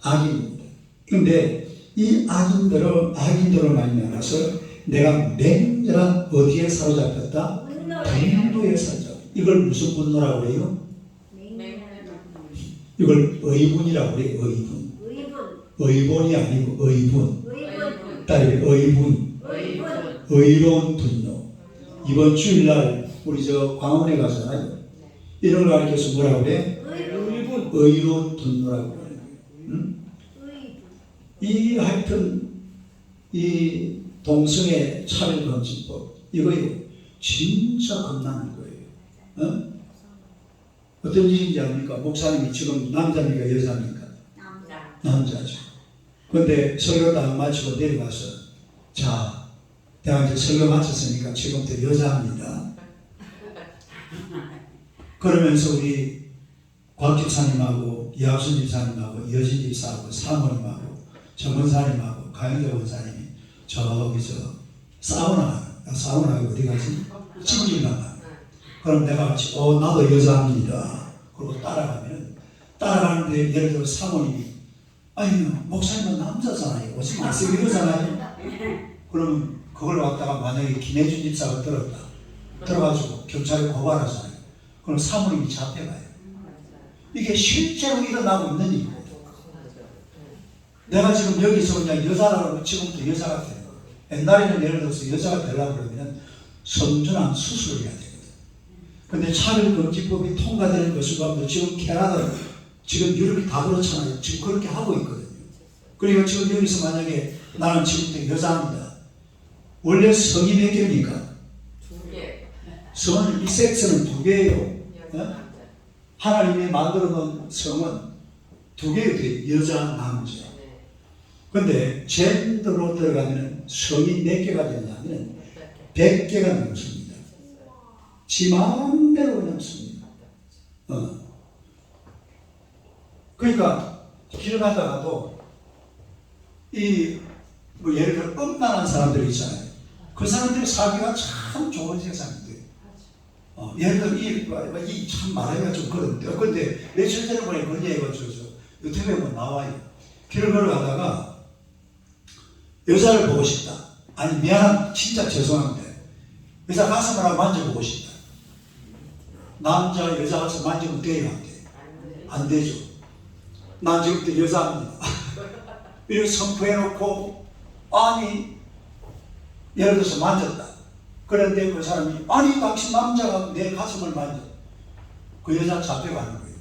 악인입니다. 그런데 이 악인들을 말미암아서 내가 맹렬한 어디에 사로잡혔다? 분노에 사로잡혔다. 이걸 무슨 분노라고 해요? 이걸 의분이라고 해요. 의분이 아니고 의분. 딸이 의분. 의로운 분노. 이번 주일날 우리 저 광원에 가잖아요. 이런 걸 가르쳐서 뭐라고 그래? 의로운 분노라고 그래요. 응? 이 하여튼 이 동성애 차별금지법 이거요 진짜 겁나는 거예요. 어떤 짓인지 압니까? 목사님이 지금 남자입니까 여자입니까? 남자죠. 그런데 설교 다 마치고 내려가서 자 내가 이제 설교 마쳤으니까 지금부터 여자입니다. 그러면서 우리 곽 집사님하고 이학순 집사님하고 여진 집사하고 사모님하고 정원사님하고 강영재 원사님이 저기서 사우나가 어디 가지? 찜질방. 그럼 내가 같이 나도 여자입니다. 그러고 따라가는데 예를 들어 사모님이 아니 목사님은 남자잖아요. 오지 마세요 이러잖아요. 그러면 그걸 갖다가 만약에 김혜준 집사가 들어가지고 경찰에 고발하잖아요. 그럼 사모님이 잡혀가요. 이게 실제로 일어나고 있는 일이거든요. 내가 지금 여기서 그냥 여자라고 지금부터 여자가 돼요. 옛날에는 예를 들어서 여자가 되려고 그러면 성전환 수술을 해야 되거든. 근데 차별금지법이 통과되는 것을 보면 지금 캐나다, 지금 유럽이 다 그렇잖아요. 지금 그렇게 하고 있거든요. 그러니까 지금 여기서 만약에 나는 지금부터 여자입니다. 원래 성이 몇 개입니까? 2개. 성은 이 섹스는 2개예요. 하나님이 만들어 놓은 성은 2개가 돼요. 여자, 남자. 근데 젠더로 들어가면 성이 몇 개가 되냐면 100개가 넘습니다. 지 마음대로 그냥 씁니다. 그러니까 길 가다가도 뭐 예를 들어 음란한 사람들이 있잖아요. 그 사람들이 살기가 참 좋은 세상인데 예를 들어 이 참 말하기가 좀 그런데 근데 며칠 전에 보니 그런 얘기가 유튜브에 보면 나와요. 길을 걸어가다가 여자를 보고 싶다. 아니 진짜 죄송한데 여자 가슴을 한번 만져보고 싶다. 남자 여자 가슴 만지면 돼요? 안 돼? 안 되죠. 난 지금부터 여자입니다. 이렇게 선포해놓고 아니 예를 들어서 만졌다. 그런데 그 사람이 아니 당신 남자가 내 가슴을 만져. 그 여자 잡혀가는 거예요.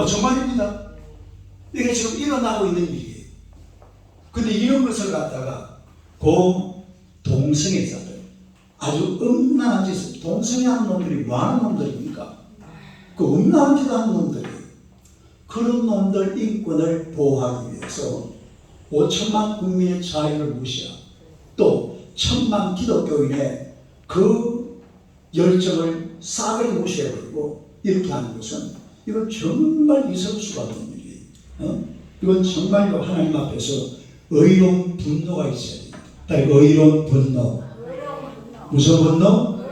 정말입니다. 이게 지금 일어나고 있는 일이에요. 근데 이런 것을 갖다가 동성애자들 아주 음란한 짓을 동성애하는 놈들이 뭐 하는 놈들입니까? 그 음란한 짓 하는 놈들이에요. 그런 놈들 인권을 보호하기 위해서 5천만 국민의 자유를 무시하고 또 1,000만 기독교인의 그 열정을 싸그리 무시해버리고 이렇게 하는 것은 이건 정말 있을 수가 없는 일이에요. 이건 정말로 하나님 앞에서 의로운 분노가 있어야 됩니다. 의로운 분노. 무슨 분노?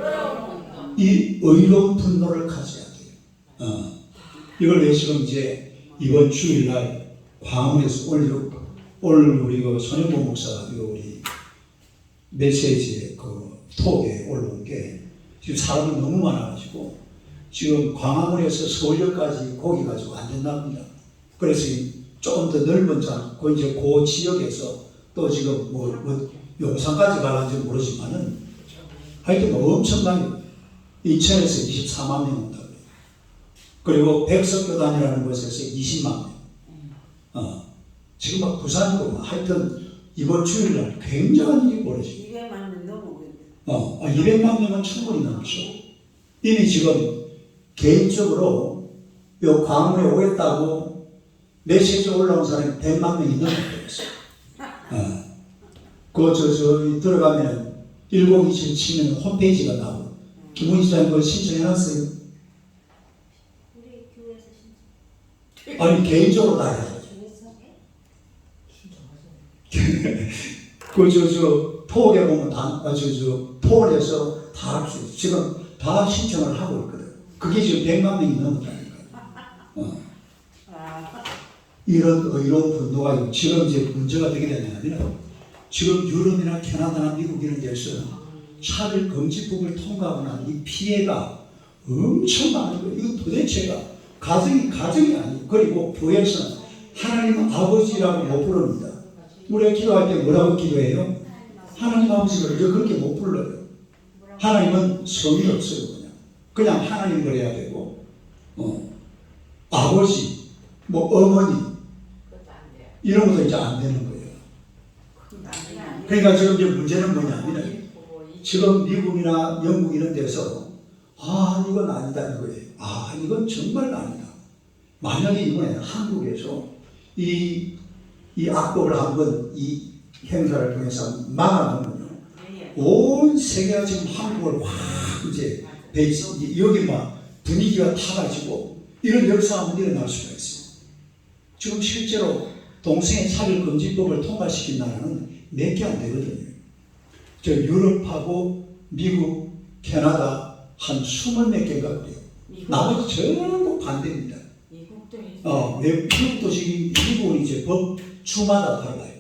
이 의로운 분노를 가져야 돼요. 이걸 왜 지금 이제 이번 주일날 광화문에서 오늘 우리 그 손영보 목사가 우리 메시지에 그 톡에 올라온 게 지금 사람이 너무 많아가지고 지금 광화문에서 서울역까지 거기 가지고 안 된답니다. 그래서 조금 더 넓은 그 이제 그 지역에서 또 지금 뭐 용산까지 가는지 모르지만은 하여튼 엄청나게 인천에서 24만 명 온다고 해요. 그리고 백석교단이라는 곳에서 20만 명. 지금 막 부산이고 하여튼 이번 주일날 굉장한 일이 벌어지고 200만 명 넘어오겠네. 200만 명은 충분히 넘죠. 이미 지금 개인적으로 요 광화문에 오겠다고 메시지 올라온 사람이 100만 명이 넘어버렸어요. 저기 들어가면 1027 치면 홈페이지가 나오고 김훈희 지사님 그걸 신청해놨어요? 우리 교회에서 신청. 아니 개인적으로 다 해요. 톡에 보면 톡에서 다 할 수 있어요. 지금 다 신청을 하고 있거든. 그게 지금 100만 명이 넘었다니까요. 이런 의로운 분노가 지금 이제 문제가 되게 되냐면 지금 유럽이나 캐나다나 미국 이런 데서 차별금지법을 통과하고 난 이 피해가 엄청 많은 거예요. 이거 도대체가 가정이 아니에요. 그리고 교회에서는 하나님 아버지라고 못 부릅니다. 우리가 기도할 때 뭐라고 기도해요? 하나님 아버지를 그렇게 못 불러요. 하나님은 성이 없어요. 그냥 하나님 그래야 되고 아버지, 뭐 어머니 이런 것도 이제 안 되는 거예요. 그러니까 지금 이제 문제는 뭐냐면 지금 미국이나 영국 이런 데서 이건 아니다 이거예요. 이건 정말 아니다. 만약에 이번에 한국에서 이 악법을 한번 이 행사를 통해서 막아놓으면요, 온 세계가 지금 한국을 확 이제 여기 막 분위기가 타가지고 이런 역사가 한번 일어날 수가 있어요. 지금 실제로 동성애 차별금지법을 통과시킨 나라는 몇 개 안 되거든요. 유럽하고 미국, 캐나다 한 20몇 개가 그래요. 나머지 전부 반대입니다. 미국도 지금 미국은 이제 법 주마다 달라요.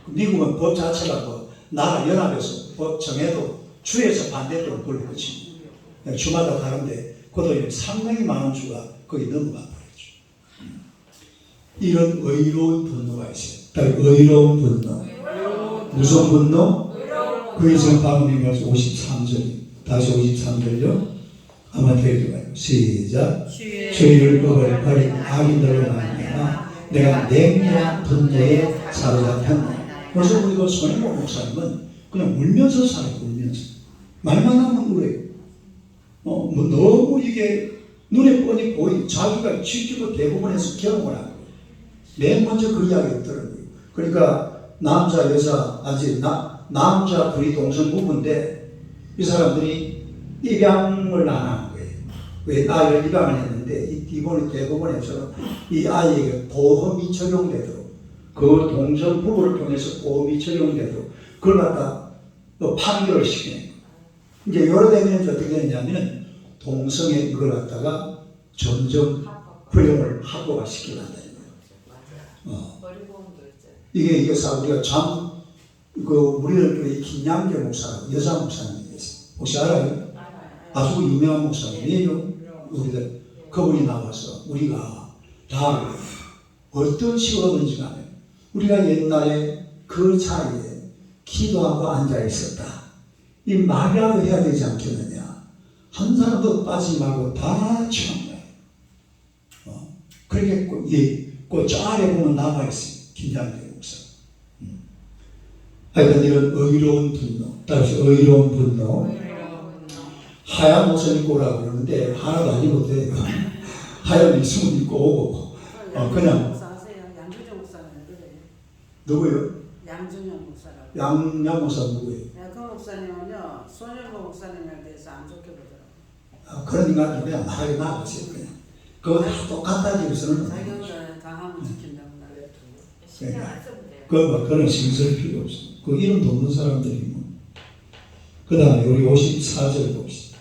미국은 법 자체가 나라 연합에서 법 정해도 주에서 반대로 불러거지. 주마다 다른데 그것도 상당히 많은 주가 거기 넘어가 버리죠. 이런 의로운 분노가 있어요. 의로운 분노. 무슨 분노? 그게 지금 방금 얘기해서 53절. 다시 53절요. 한번 읽어봐요. 시작. 주의를 법을 버린 악인들로 말미암아 내가 냉정한 분노에 사로잡혔네. 그래서 우리 손영보 목사님은 그냥 울면서 살아요. 울면서 말만 하면 울어요. 너무 이게 눈에 뻔히 보이 자기가 직접 대부분에서 경험을 하고 맨 먼저 그 이야기를 들어요. 그러니까 남자 여자 아직 남자 둘이 동성 부부인데 이 사람들이 입양을 안 하는 거예요. 왜 아이를 입양을 했는데 이번에 대법원에서 이 아이에게 보험이 적용되도록 그 동성 부부를 통해서 보험이 적용되도록 그걸 갖다 판결을 시키는 거예요. 이제 여러 대면에서 어떻게 되냐면 동성애 이걸 갖다가 점점 허용을 합법화 시키란다. 이게 우리가 우리는 김양재 목사라고 여자 목사님이 있어요. 혹시 알아요? 아주 유명한 목사님이에요. 우리들 그분이 나와서 우리가 다 어떤 식으로 하든지 간에 우리가 옛날에 그 자리에 기도하고 앉아 있었다. 이 말이라도 해야 되지 않겠느냐. 한 사람도 빠지지 말고 다 참여해. 그렇게 저 아래 보면 나와 있어요. 김양재 목사. 하여튼 이런 의로운 분노, 다시 의로운 분노. 하얀 옷을 입고 오라고 그러는데 하나도 안 입어도 돼요. 하얀 입으면 입고 오고 그냥. 목사 아세요? 양준영 목사는 그래. 누구요? 양준영 목사라고. 양목사 누구예요? 그 목사님은요 손현보 목사님에 대해서 안 좋게 보더라고. 그런 인간은 그냥 말하지 마세요. 그냥 그거 다 똑같다 지고서는 자기가 강함을 지킨다고 말해. 신경 안 써도 돼요. 그거는 신경 쓸 필요 없어. 그 이름도 없는 사람들이 뭐. 그 다음에 우리 54절 봅시다.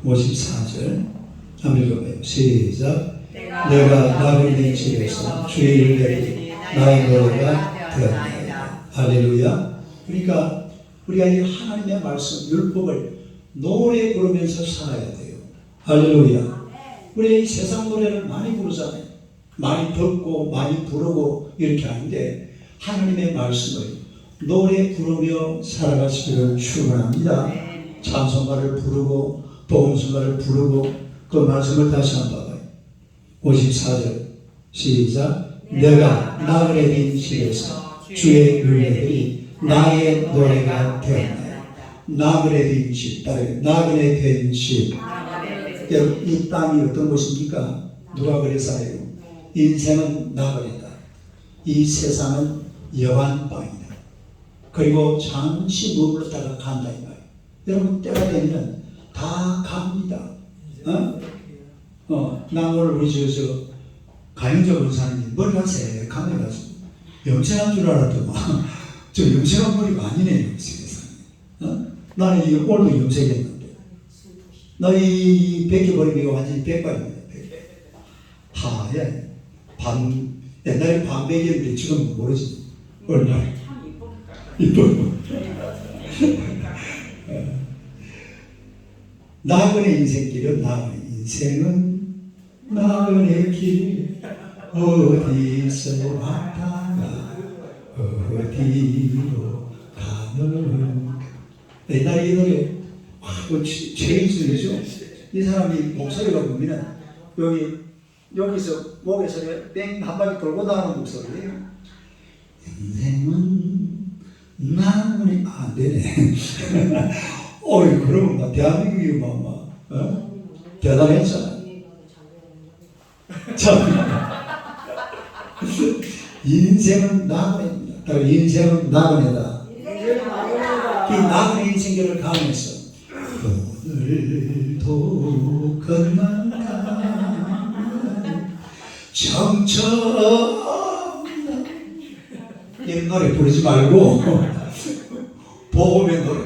54절 한번 읽어봐요. 시작. 내가 나를 낸 집에서 주의 일들이 나의 노래가 되었나이다. 할렐루야. 그러니까 우리가 이 하나님의 말씀 율법을 노래 부르면서 살아야 돼요. 할렐루야. 우리 이 세상 노래를 많이 부르잖아요. 많이 듣고 많이 부르고 이렇게 하는데 하나님의 말씀을 노래 부르며 살아가시기를 축원합니다. 찬송가를 부르고 복음성가를 부르고 그 말씀을 다시 한번 봐봐요. 54절 시작. 내가 나그네인 집에서 주의 율례들이 나의 노래가 되었나이다. 나그네인 집, 나그네 된 집. 이 땅이 어떤 곳입니까? 누가 그랬어요? 인생은 나그네다. 이 세상은 여관 땅이다. 그리고 잠시 머물렀다가 간다 이 말이에요. 여러분 때가 되면 다 갑니다. 나 오늘 우리 저 가영적 원사님이 머리가 새카매 가지고 염색한 줄 알았더만 저 염색한 머리가 아니네 염색해서. 나는 이 오늘도 염색했는데 나 이 벗겨버리면 완전히 백발입니다. 하야 옛날에 반백이었는데 지금은 모르지 얼마나 이뻐. 나그네 인생길은 나그네 인생은 나그네 길 어디서 왔다가 어디로 가는. 옛날에 이 노래 최인순이죠. 이 사람이 목소리가 보면은 여기서 목에서 뺑 한 바퀴 돌고 나오는 목소리예요. 인생은 나그네 안 되네. 어이 그러면 막 대한민국이 막 대단했잖아. 참 인생은 나그네입니다. 인생은 나그네다. 이 나그네 인생길을 가면서 오늘도 건너가 청청 이 노래 부르지 말고 복음의 노래,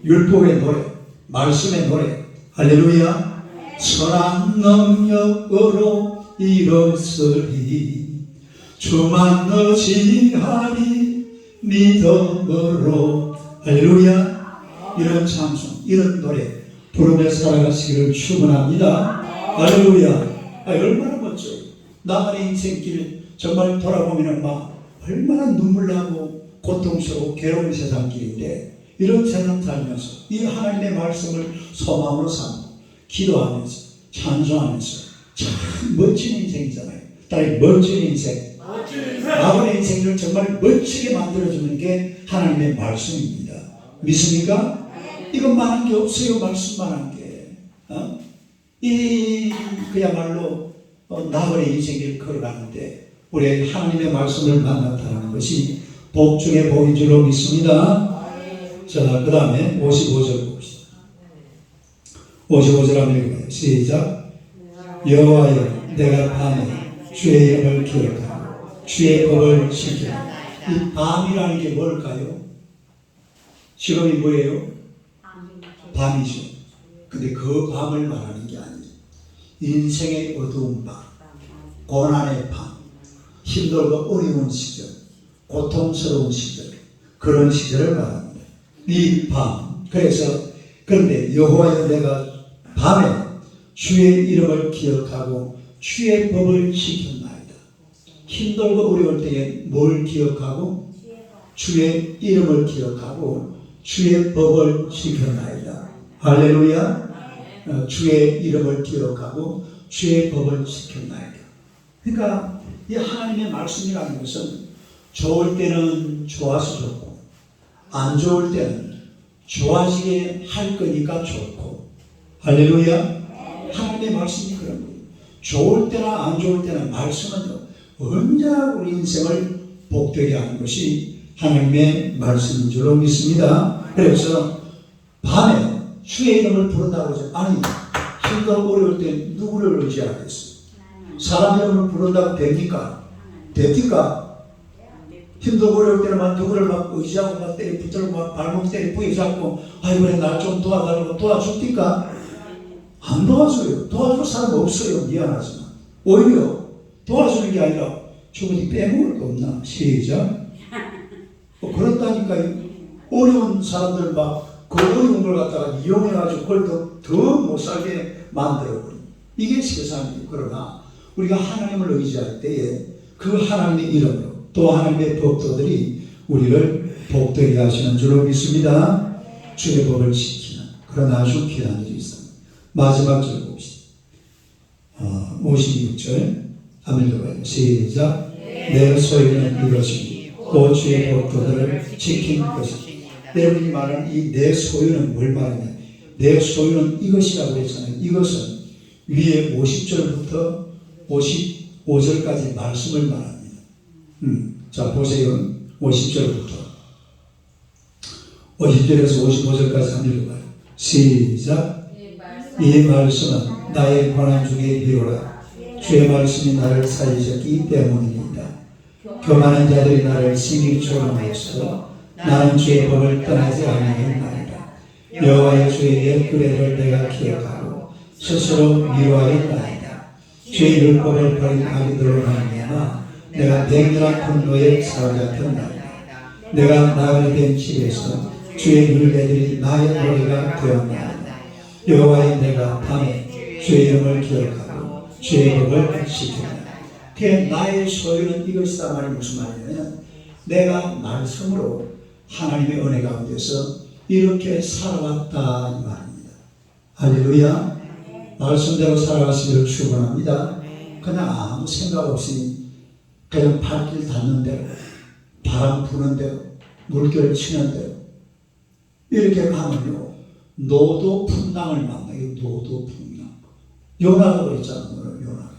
율법의 노래, 말씀의 노래. 할렐루야. 선한 능력으로 일어서리 주만 의지하리 믿음으로. 할렐루야. 이런 찬송, 이런 노래 부르며 살아가시기를 축원합니다. 할렐루야. 얼마나 멋져요. 나만의 인생길 정말 돌아보면 막 얼마나 눈물나고 고통스럽고 괴로운 세상길인데 이런 세상 살면서 이 하나님의 말씀을 소망으로 삼고 기도하면서 찬송하면서 참 멋진 인생이잖아요. 딸 멋진 인생. 나만의 인생을 정말 멋지게 만들어주는 게 하나님의 말씀입니다. 믿습니까? 이것만한 게 없어요. 말씀만한 게. 그야말로 나그네 인생을 걸어가는데 우리 하나님의 말씀을 만났다는 것이 복 중에 복인 줄로 믿습니다. 자, 그 다음에 55절 봅시다. 55절 한번 읽어봐요. 시작. 여호와여 내가 밤에 주의 이름을 기억하고 주의 법을 지키라. 이 밤이라는 게 뭘까요? 지금이 뭐예요? 밤이죠. 근데 그 밤을 말하는 게 아니에요. 인생의 어두운 밤, 고난의 밤, 힘들고 어려운 시절, 고통스러운 시절, 그런 시절을 말합니다. 이 밤. 그런데 여호와여 내가 밤에 주의 이름을 기억하고 주의 법을 지켰나이다. 힘들고 어려울 때에 뭘 기억하고? 주의 이름을 기억하고 주의 법을 지켰나이다. 할렐루야. 주의 이름을 기억하고 주의 법을 지켰나이다. 그러니까 이 하나님의 말씀이라는 것은 좋을 때는 좋아서 좋고 안 좋을 때는 좋아지게 할 거니까 좋고. 할렐루야. 하나님의 말씀이 그런 거예요. 좋을 때나 안 좋을 때나 말씀은요, 언제나 우리 인생을 복되게 하는 것이 하나님의 말씀인 줄로 믿습니다. 그래서 밤에 주의 이름을 부른다고 하죠. 아니, 힘들고 어려울 때 누구를 의지하겠어요? 사람 이름을 부른다고 됩니까? 됩니까? 힘들고 어려울 때는 막 누구를 막 의지하고 막 때리 붙들고 막 발목 때리 부여잡고 아이고 그래 날 좀 도와달라고 도와줍니까? 안 도와줘요. 도와줄 사람 없어요. 미안하지만 오히려 도와주는 게 아니라 저분이 빼먹을 거 없나? 시작. 그렇다니까요. 어려운 사람들 막 그 어려운 걸 갖다가 이용해가지고 그걸 더 못 살게 만들어버려. 이게 세상이에요. 그러나 우리가 하나님을 의지할 때에 그 하나님의 이름으로 또 하나님의 법도들이 우리를 복되게 하시는 줄로 믿습니다. 주의 법을 지키는 그런 아주 귀한 일이 있습니다. 마지막 절 봅시다. 56절 한번 읽어봐요. 시작. 내 소유는 이것이니 또 주의 법도들을 지킨 것이니. 여러분이 말하는 이 내 소유는 뭘 말하냐? 내 소유는 이것이라고 했잖아요. 이것은 위에 50절부터 55절까지 말씀을 말합니다. 자 보세요. 50절부터 50절에서 55절까지 한번 읽어봐요. 시작. 이 말씀은 나의 권한 중에 비로라. 주의 말씀이 나를 살리셨기 때문입니다. 교만한 자들이 나를 시기처럼 했어. 나는 주의 법을 떠나지 아니하였나이다. 여호와의 주의 옛 규례를 내가 기억하고 스스로 미워하였나이다. 주의 율법을 버린 아기들로 말미암아 내가 맹렬한 분노에 사로잡혔나이다. 내가 나그네 된 집에서 주의 율례들이 나의 노래가 되었나이다. 여호와의 내가 밤에 주의 이름을 기억하고 주의 법을 지킨다. 그 나의 소유는 이것이다 말이 무슨 말이냐면 내가 말씀으로 하나님의 은혜 가운데서 이렇게 살아왔다 이 말입니다. 할렐루야. 말씀대로 살아가시기를 축원합니다. 그냥 아무 생각 없이 그냥 발길 닿는 대로 바람 부는 대로 물결 치는 대로 이렇게 가면요 노도 풍랑을 만나요. 노도 풍랑. 요나가 그랬잖아요. 요나가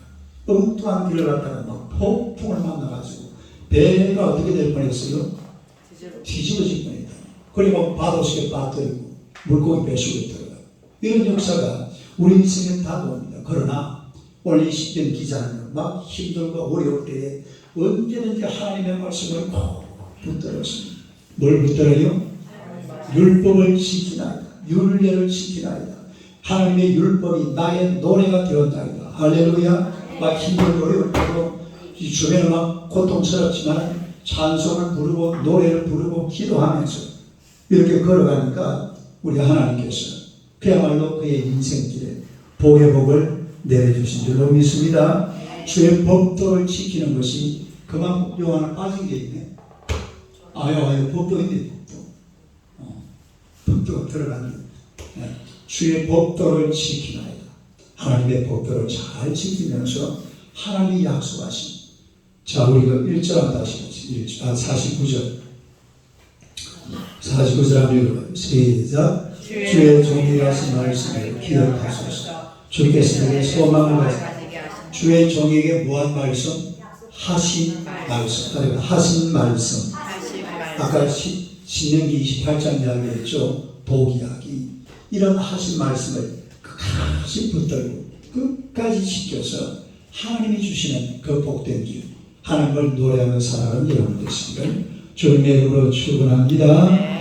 엉뚱한 길을 갔다가 막 폭풍을 만나가지고 배가 어떻게 될 뻔했어요? 뒤집어질 뻔했다. 그리고 바다속에 빠뜨리고 물고기 뱃속에 들어가요. 이런 역사가 우리 인생에 다 봅니다. 그러나 오늘 이 시편 기자는 막 힘들고 어려울 때에 언제든지 하나님의 말씀을 꼭 붙들었습니다. 뭘 붙들어요? 율법을 지키나이다. 율례를 지키나이다. 하나님의 율법이 나의 노래가 되었나이다. 할렐루야. 막 힘들고 어려울 때도 이 주변은 막 고통스럽지만 찬송을 부르고 노래를 부르고 기도하면서 이렇게 걸어가니까 우리 하나님께서 그야말로 그의 인생길에 복의 복을 내려주신 줄로 믿습니다. 주의 법도를 지키는 것이 그만 요 하나 빠진 게 있네. 아유 법도 있네. 법도가 들어가는 주의 법도를 지키나이다. 하나님의 법도를 잘 지키면서 하나님이 약속하신 자 우리가 1절 한번 다시 49절 49절 한번 읽어봐요. 시작. 주의 종이 하신 말씀을 기억하소서. 주께서 내게 소망을 가지게 주의 종에게 무한 말씀? 하신 말씀. 하신 말씀. 아까 신명기 28장 이야기했죠. 복 이야기. 이런 하신 말씀을 끝까지 붙들고 끝까지 지켜서 하나님이 주시는 그 복된 길 하나님을 노래하며 살아가는 여러분 되시기를 주님의 이름으로 축원합니다.